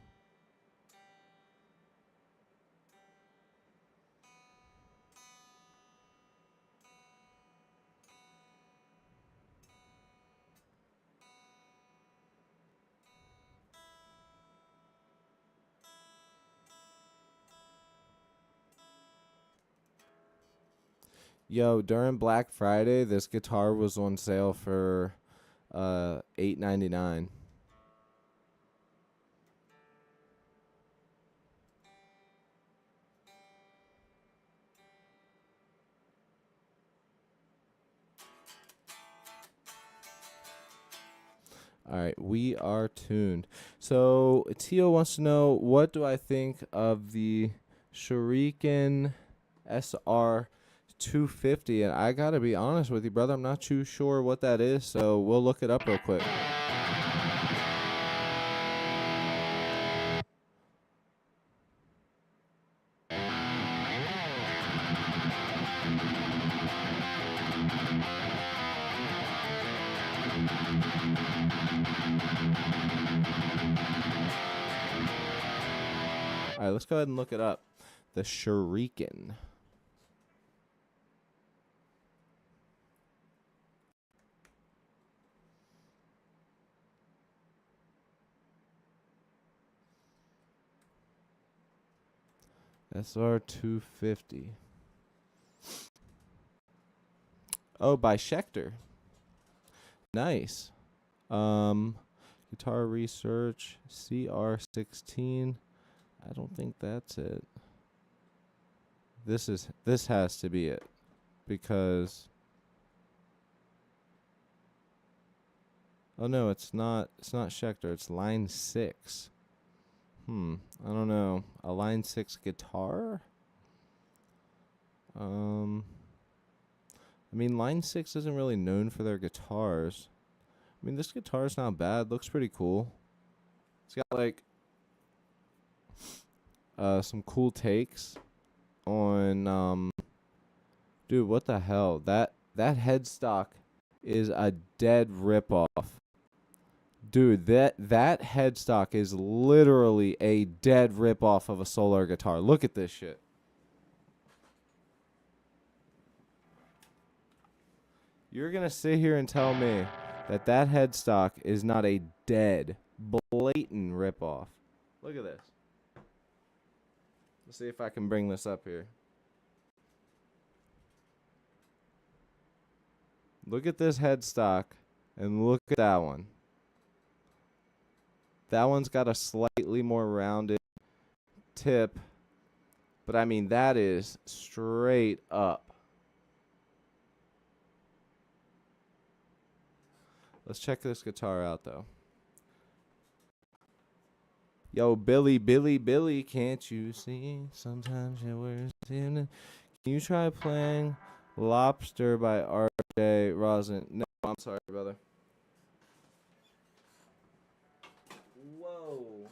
Yo, during Black Friday, this guitar was on sale for $8.99. All right, we are tuned. So Tio wants to know, what do I think of the Shuriken SR 250? And I gotta be honest with you, brother, I'm not too sure what that is, so we'll look it up real quick. All right, let's go ahead and look it up. The Shuriken. SR 250. Oh, by Schecter. Nice. Guitar Research CR16. I don't think that's it. This has to be it, because oh no, it's not Schecter, it's line 6. I don't know. A line 6 guitar? I mean, line 6 isn't really known for their guitars. I mean, this guitar's not bad. Looks pretty cool. It's got like some cool takes on dude, what the hell? That headstock is a dead ripoff. Dude, that headstock is literally a dead ripoff of a Solar guitar. Look at this shit. You're going to sit here and tell me that headstock is not a dead, blatant ripoff. Look at this. Let's see if I can bring this up here. Look at this headstock and look at that one. That one's got a slightly more rounded tip, but I mean, that is straight up. Let's check this guitar out, though. Yo, Billy, can't you see? Sometimes your words seem to... Can you try playing Lobster by R.J. Rosin? No, I'm sorry, brother. Whoa.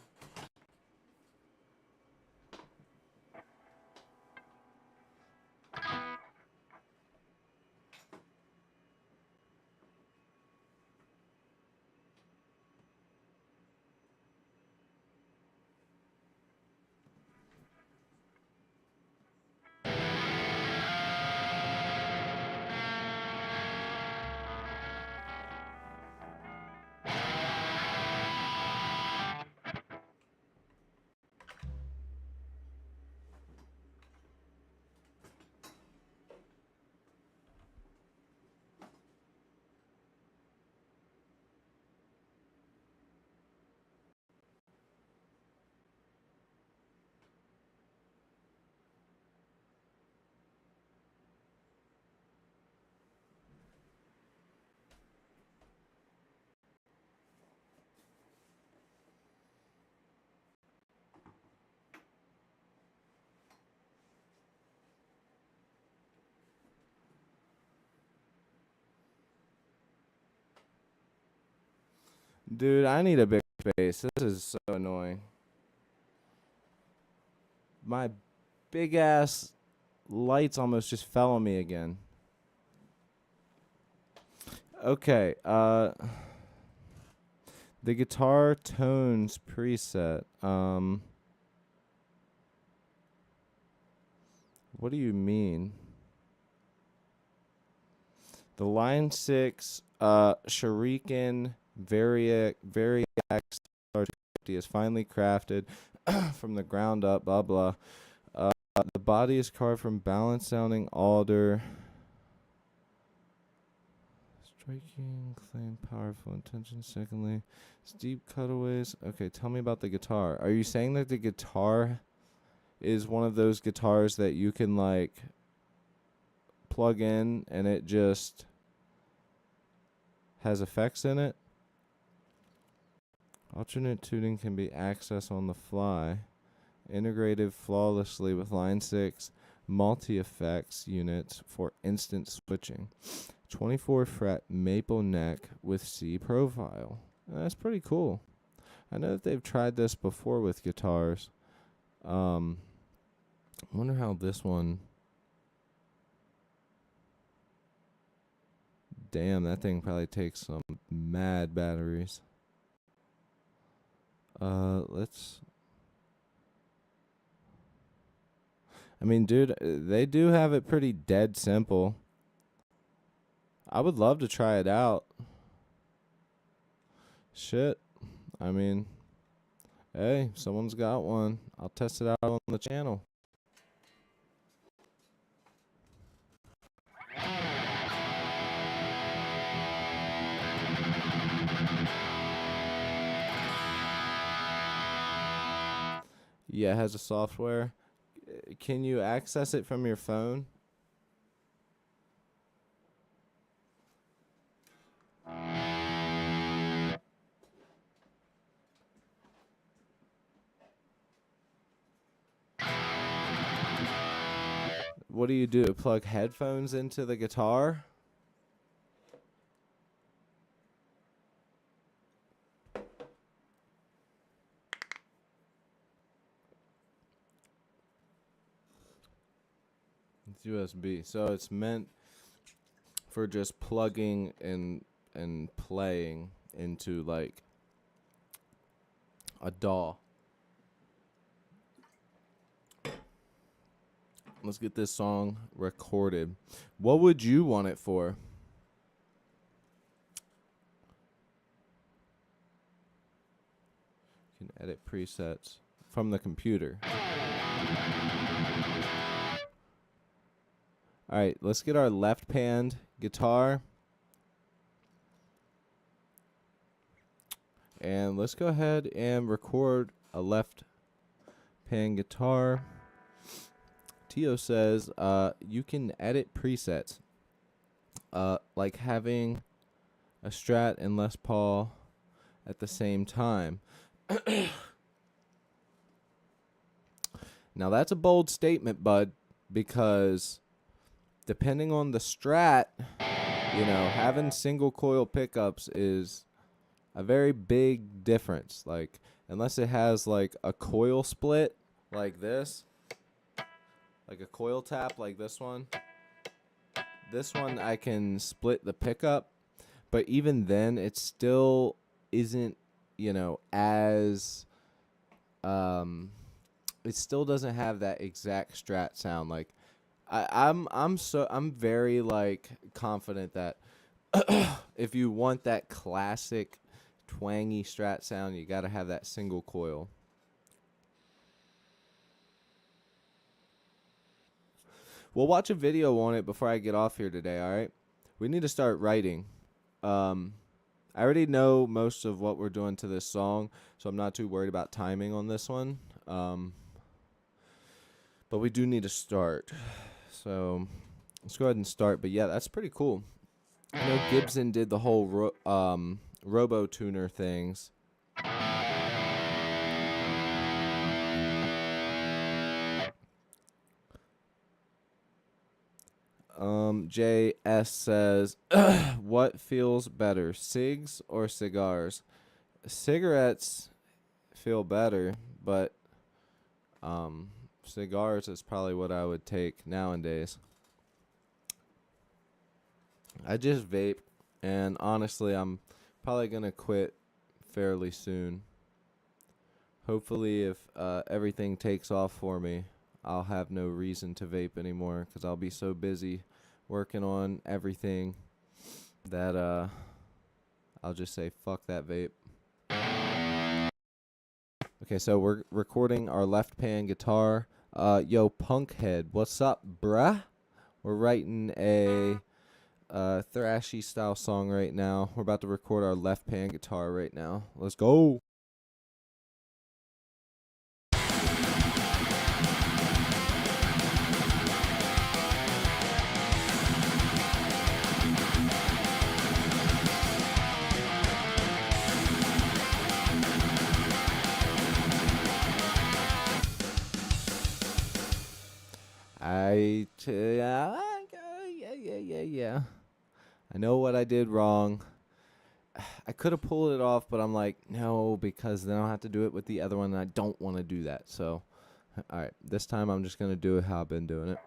Dude, I need a big space. This is so annoying. My big ass lights almost just fell on me again. Okay, the guitar tones preset. What do you mean? The line 6 Shuriken Variax 250 is finely crafted from the ground up, blah blah. The body is carved from balanced sounding alder. Striking, clean, powerful intention. Secondly, steep cutaways. Okay, tell me about the guitar. Are you saying that the guitar is one of those guitars that you can like plug in and it just has effects in it? Alternate tuning can be accessed on the fly. Integrated flawlessly with line 6 multi-effects units for instant switching. 24 fret maple neck with C profile. That's pretty cool. I know that they've tried this before with guitars. I wonder how this one. Damn, that thing probably takes some mad batteries. Let's. I mean, dude, they do have it pretty dead simple. I would love to try it out. Shit. I mean, hey, someone's got one. I'll test it out on the channel. Yeah, it has a software. Can you access it from your phone? What do? Plug headphones into the guitar? It's USB. So it's meant for just plugging and playing into like a DAW. Let's get this song recorded. What would you want it for? You can edit presets from the computer. All right, let's get our left-hand guitar. And let's go ahead and record a left-hand guitar. Tio says you can edit presets, like having a Strat and Les Paul at the same time. Now that's a bold statement, bud, because depending on the Strat, having single coil pickups is a very big difference. Like, unless it has like a coil split like this, like a coil tap like this one. This one I can split the pickup, but even then it still isn't, as it still doesn't have that exact Strat sound. Like I'm very like confident that if you want that classic twangy Strat sound, you got to have that single coil. We'll watch a video on it before I get off here today, all right? We need to start writing. I already know most of what we're doing to this song, so I'm not too worried about timing on this one. But we do need to start. So let's go ahead and start. But yeah, that's pretty cool. I know Gibson did the whole Robo Tuner things. JS says, what feels better, cigs or cigars? cigarettes feel better, but cigars is probably what I would take nowadays. I just vape, and honestly, I'm probably gonna quit fairly soon. Hopefully, if everything takes off for me, I'll have no reason to vape anymore because I'll be so busy working on everything that I'll just say fuck that vape. Okay, so we're recording our left pan guitar. Yo, Punkhead, what's up, bruh? We're writing a thrashy style song right now. We're about to record our left pan guitar right now. Let's go. Yeah. I know what I did wrong. I could have pulled it off, but I'm like, no, because then I'll have to do it with the other one, and I don't want to do that. So, all right, this time I'm just going to do it how I've been doing it.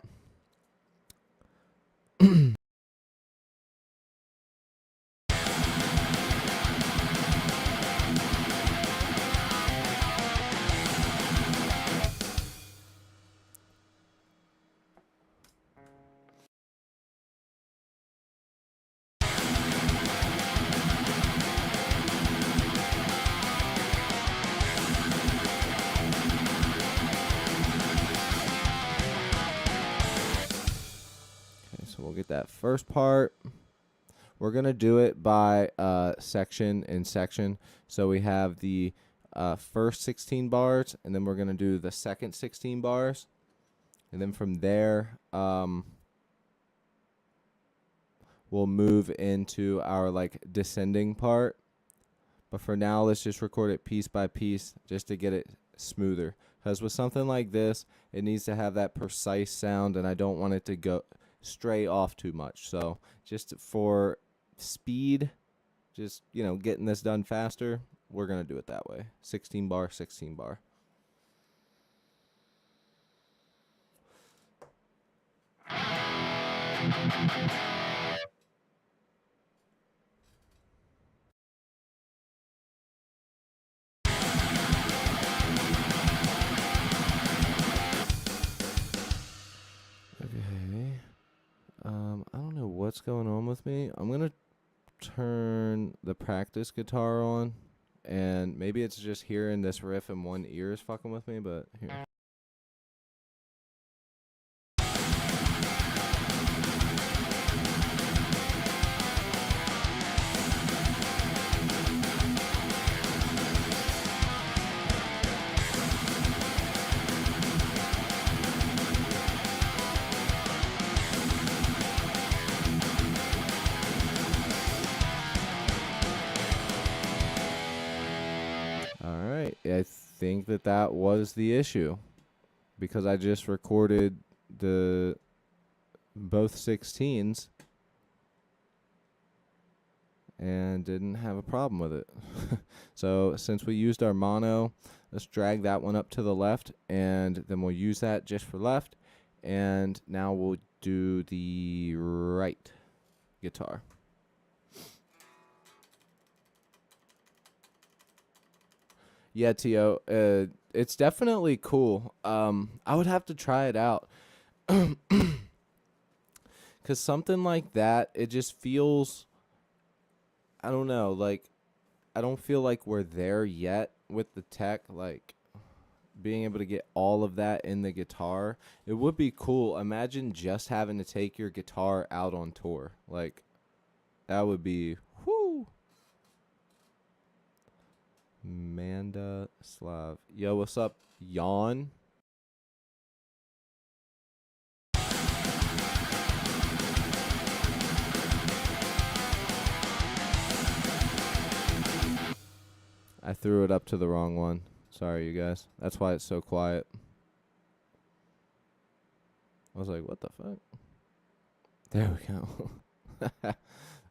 So we'll get that first part. We're going to do it by section and section. So we have the first 16 bars, and then we're going to do the second 16 bars. And then from there, we'll move into our like descending part. But for now, let's just record it piece by piece just to get it smoother. Because with something like this, it needs to have that precise sound, and I don't want it to go stray off too much. So just for speed, just, you know, getting this done faster, we're going to do it that way. 16 bar, 16 bar. Okay. I don't know what's going on with me. I'm going to turn the practice guitar on, and maybe it's just hearing this riff in one ear is fucking with me, but here. I think that was the issue, because I just recorded the both 16s and didn't have a problem with it. So since we used our mono, let's drag that one up to the left, and then we'll use that just for left, and now we'll do the right guitar. Yeah, Tio, it's definitely cool. I would have to try it out. Because something like that, it just feels, I don't know, like, I don't feel like we're there yet with the tech, like, being able to get all of that in the guitar. It would be cool. Imagine just having to take your guitar out on tour. Like, that would be, whoo. Manda Slav. Yo, what's up, Yawn? I threw it up to the wrong one. Sorry, you guys. That's why it's so quiet. I was like, what the fuck? There we go.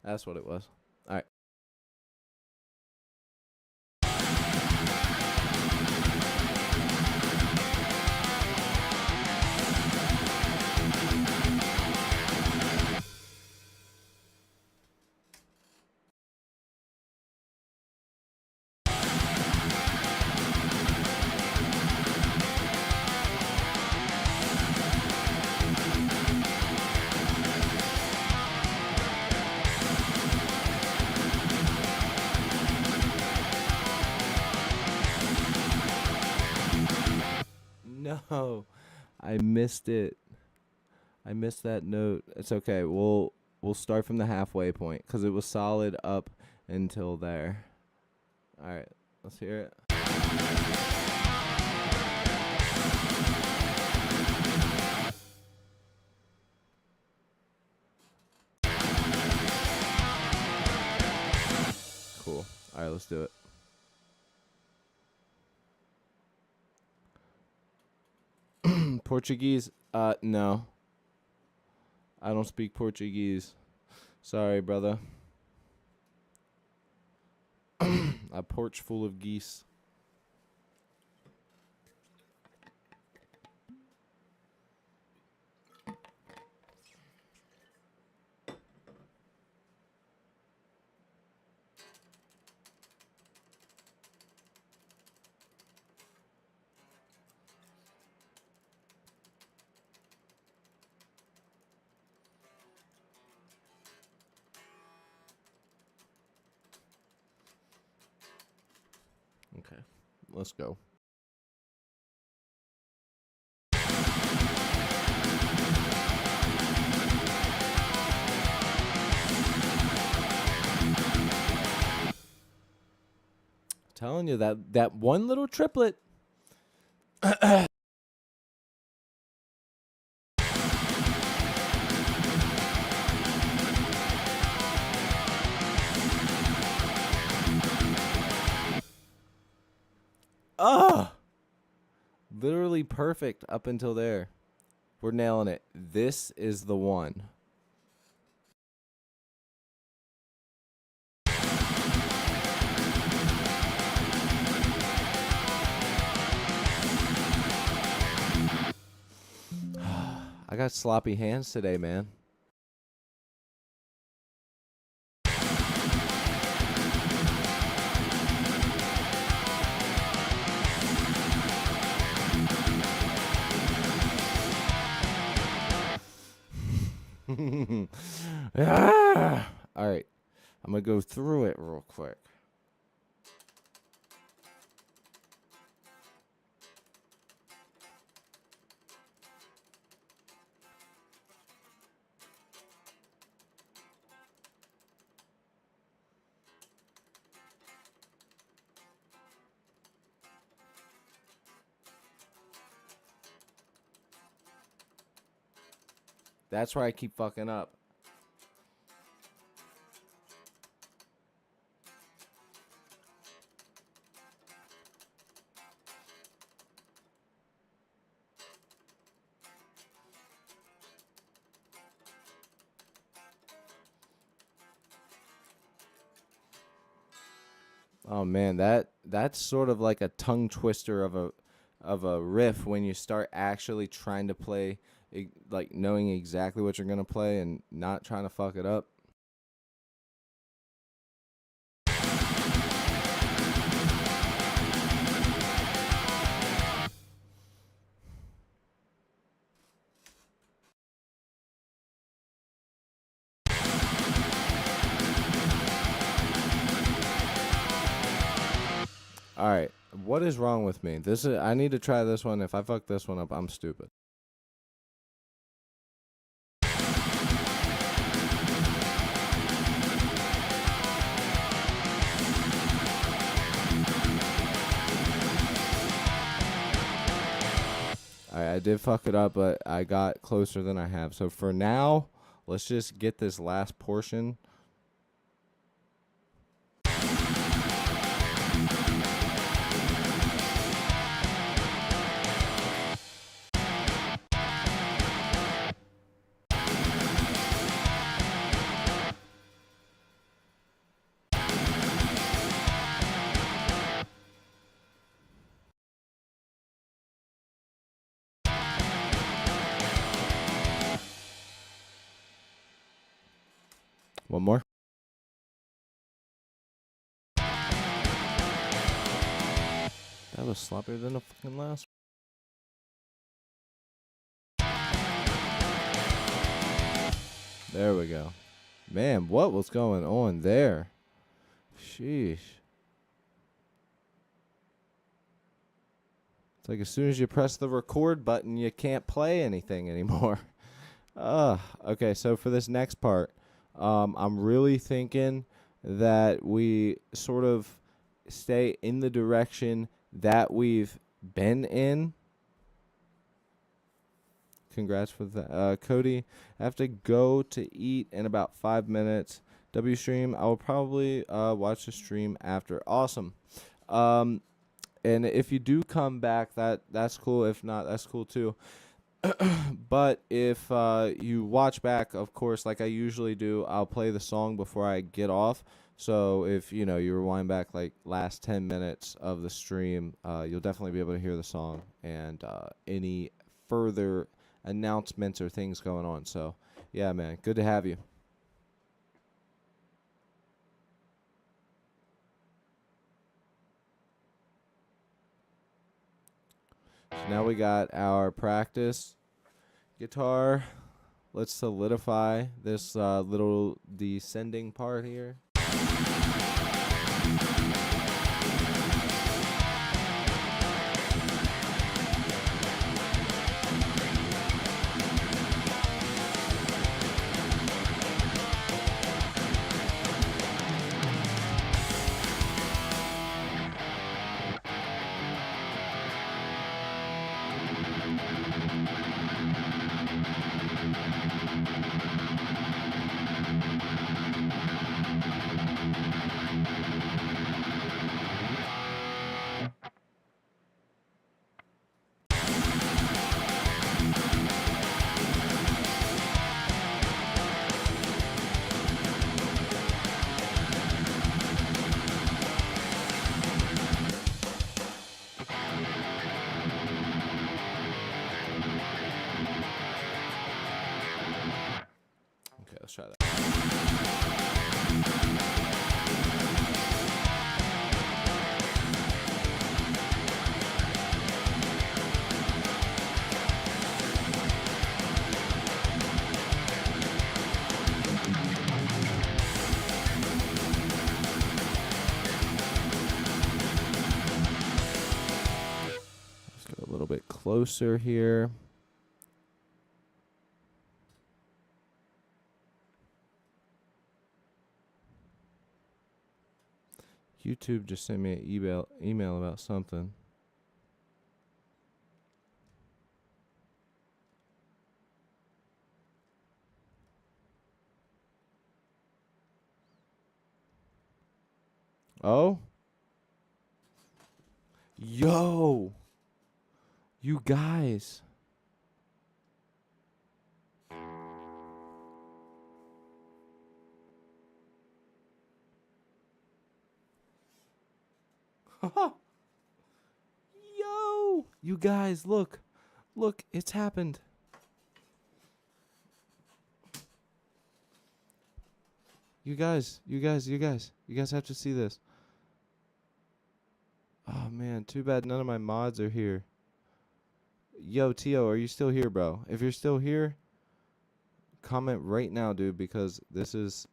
That's what it was. All right. No, I missed it. I missed that note. It's okay. We'll start from the halfway point because it was solid up until there. All right, let's hear it. Cool. All right, let's do it. Portuguese? No. I don't speak Portuguese. Sorry, brother. A porch full of geese. Okay, let's go. Telling you that one little triplet. Ah, literally perfect up until there. We're nailing it. This is the one. I got sloppy hands today, man. Ah! All right. I'm going to go through it real quick. That's where I keep fucking up. Oh man, that's sort of like a tongue twister of a riff when you start actually trying to play, like knowing exactly what you're gonna play and not trying to fuck it up. All right, what is wrong with me? I need to try this one. If I fuck this one up, I'm stupid. All right, I did fuck it up, but I got closer than I have. So for now, let's just get this last portion. One more. That was sloppier than the fucking last. There we go. Man, what was going on there? Sheesh. It's like as soon as you press the record button, you can't play anything anymore. Okay, so for this next part, I'm really thinking that we sort of stay in the direction that we've been in. Congrats for that. Cody, I have to go to eat in about 5 minutes. W stream, I will probably watch the stream after. Awesome. And if you do come back, that's cool. If not, that's cool too. But if you watch back, of course, like I usually do, I'll play the song before I get off. So if you rewind back like last 10 minutes of the stream, you'll definitely be able to hear the song and any further announcements or things going on. So yeah, man, good to have you. So now we got our practice guitar. Let's solidify this little descending part here. Okay, let's try that. Let's get a little bit closer here. YouTube just sent me an email about something. Oh? Yo! You guys. Yo! You guys, look. Look, it's happened. You guys have to see this. Oh man, too bad none of my mods are here. Yo, Tio, are you still here, bro? If you're still here, comment right now, dude, because this is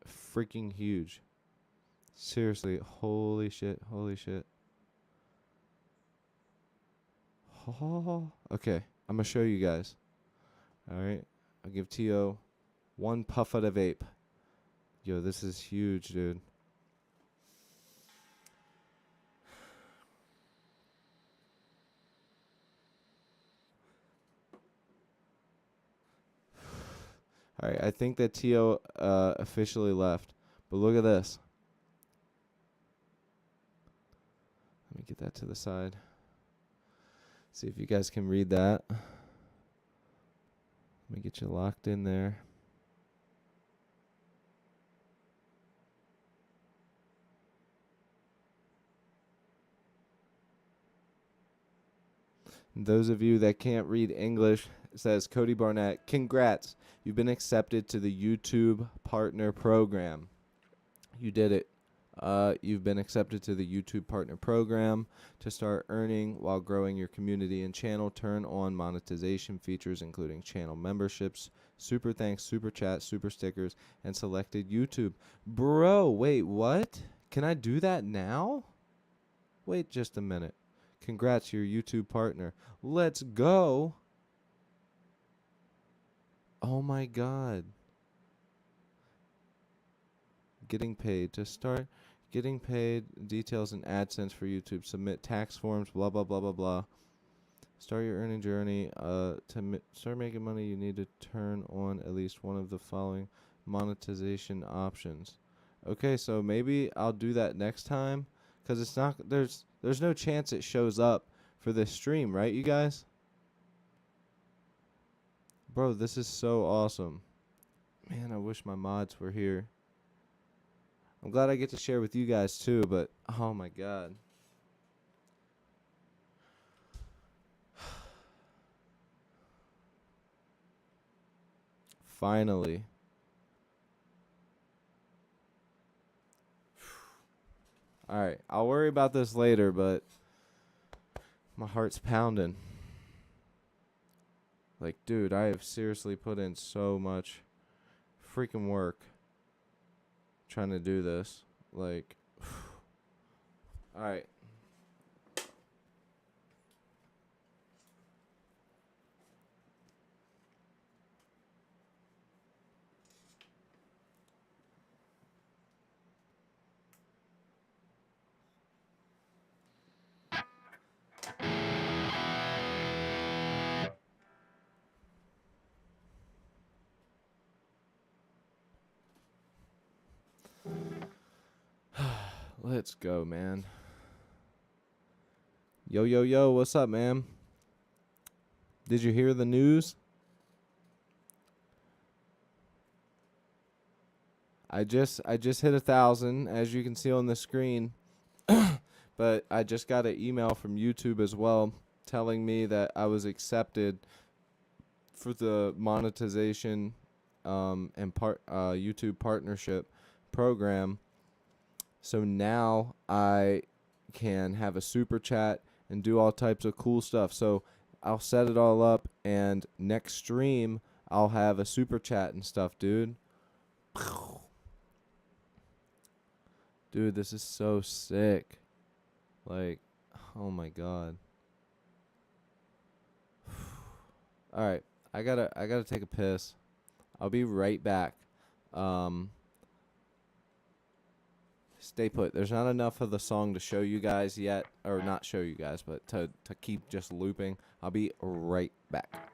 freaking huge. Seriously, holy shit, holy shit. Oh, okay, I'm gonna show you guys. Alright, I'll give Tio one puff of the vape. Yo, this is huge, dude. Alright, I think that Tio officially left. But look at this. Let me get that to the side. See if you guys can read that. Let me get you locked in there. And those of you that can't read English, it says Cody Barnett, congrats. You've been accepted to the YouTube Partner Program. You did it. You've been accepted to the YouTube Partner Program to start earning while growing your community and channel. Turn on monetization features, including channel memberships, super thanks, super chat, super stickers, and selected YouTube. Bro, wait, what? Can I do that now? Wait just a minute. Congrats, your YouTube partner. Let's go. Oh my god. Getting paid. To start getting paid, details and AdSense for YouTube. Submit tax forms, blah, blah, blah, blah, blah. Start your earning journey. Start making money, you need to turn on at least one of the following monetization options. Okay, so maybe I'll do that next time, because it's not, there's no chance it shows up for this stream, right, you guys? Bro, this is so awesome. Man, I wish my mods were here. I'm glad I get to share with you guys too, but oh my god. Finally. Alright, I'll worry about this later, but my heart's pounding. Like, dude, I have seriously put in so much freaking work trying to do this. Like, alright. Let's go, man. Yo, yo, yo, what's up, man? Did you hear the news? I just hit 1,000, as you can see on the screen. But I just got an email from YouTube as well telling me that I was accepted for the monetization and YouTube partnership program. So now I can have a super chat and do all types of cool stuff. So I'll set it all up, and next stream I'll have a super chat and stuff, dude. Dude, this is so sick. Like, oh my god. All right, I gotta take a piss. I'll be right back. Stay put. There's not enough of the song to show you guys yet, or not show you guys, but to keep just looping. I'll be right back.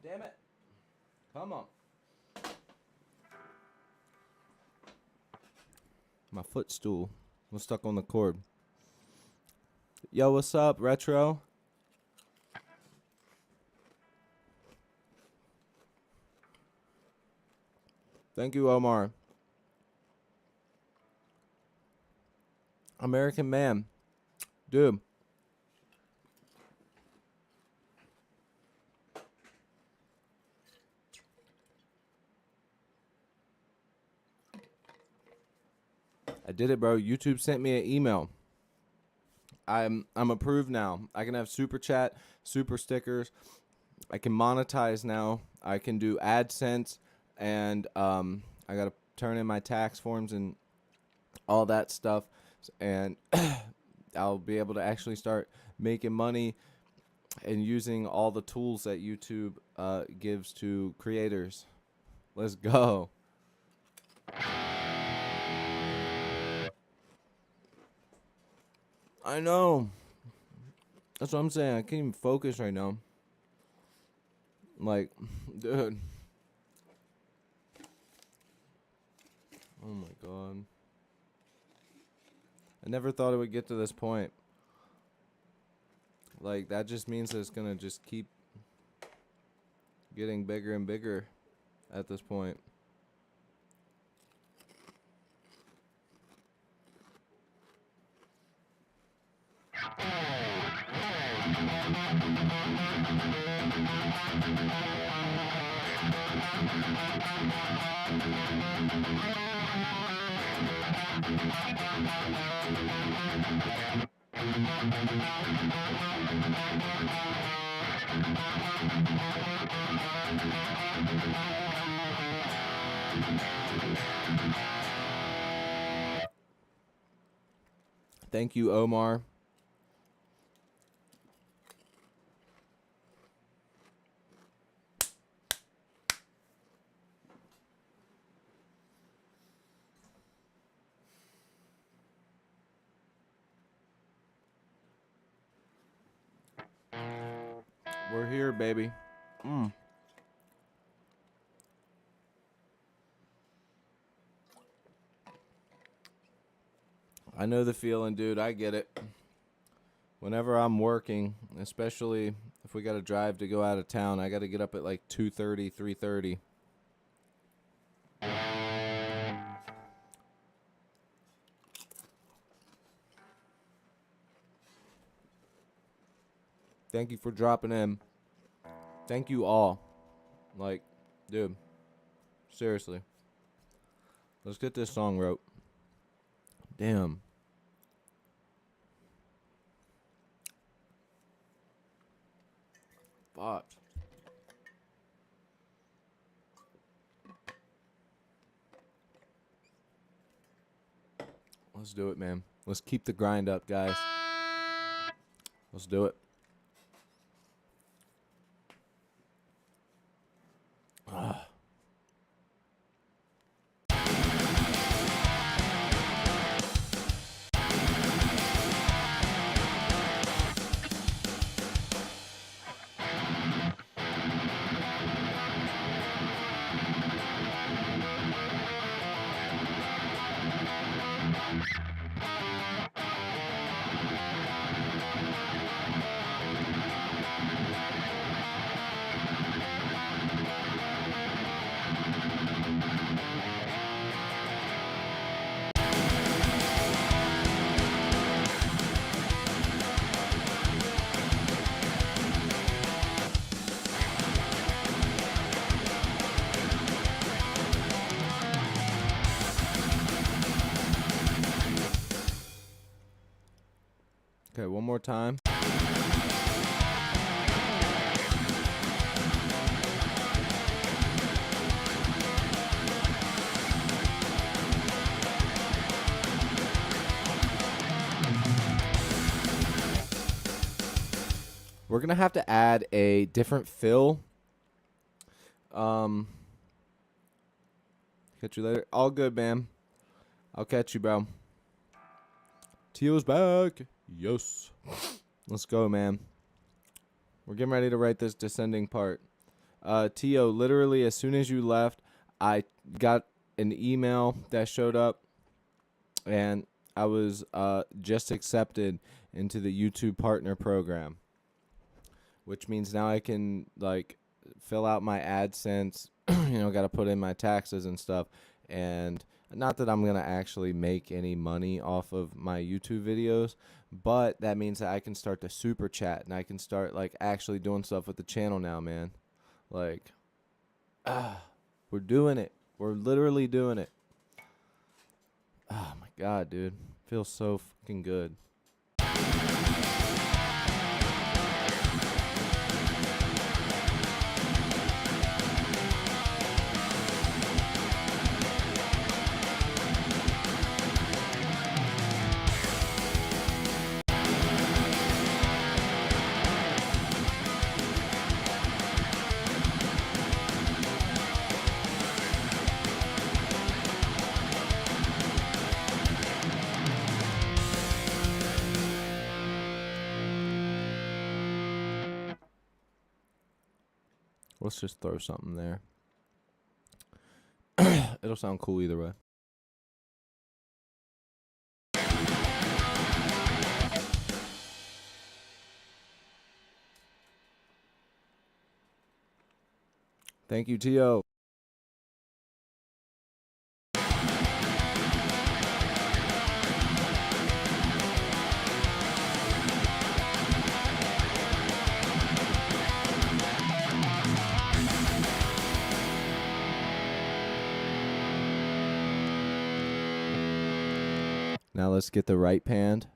Damn it. Come on. My footstool was stuck on the cord. Yo, what's up, Retro? Thank you, Omar. American Man. Dude. I did it, bro. YouTube sent me an email. I'm approved now. I can have super chat, super stickers. I can monetize now. I can do AdSense, and I gotta turn in my tax forms and all that stuff, and I'll be able to actually start making money and using all the tools that YouTube gives to creators. Let's go. I know. That's what I'm saying. I can't even focus right now. Like, dude. Oh my god. I never thought it would get to this point. Like, that just means that it's gonna just keep getting bigger and bigger at this point. Thank you, Omar. We're here, baby. I know the feeling, dude. I get it. Whenever I'm working, especially if we got to drive to go out of town, I got to get up at like 2:30, 3:30. Thank you for dropping in. Thank you all. Like, dude, seriously. Let's get this song wrote. Damn. Fuck. Let's do it, man. Let's keep the grind up, guys. Let's do it. Okay, one more time. We're going to have to add a different fill. Catch you later. All good, man. I'll catch you, bro. Tio's back. Yes. Let's go, man. We're getting ready to write this descending part. Tio, literally as soon as you left, I got an email that showed up, and I was just accepted into the YouTube Partner Program, which means now I can, like, fill out my AdSense, got to put in my taxes and stuff, and not that I'm going to actually make any money off of my YouTube videos, but that means that I can start the super chat, and I can start, like, actually doing stuff with the channel now, man. Like, we're doing it. We're literally doing it. Oh my god, dude. Feels so fucking good. Let's just throw something there. It'll sound cool either way. Thank you, T.O. Now let's get the right panned.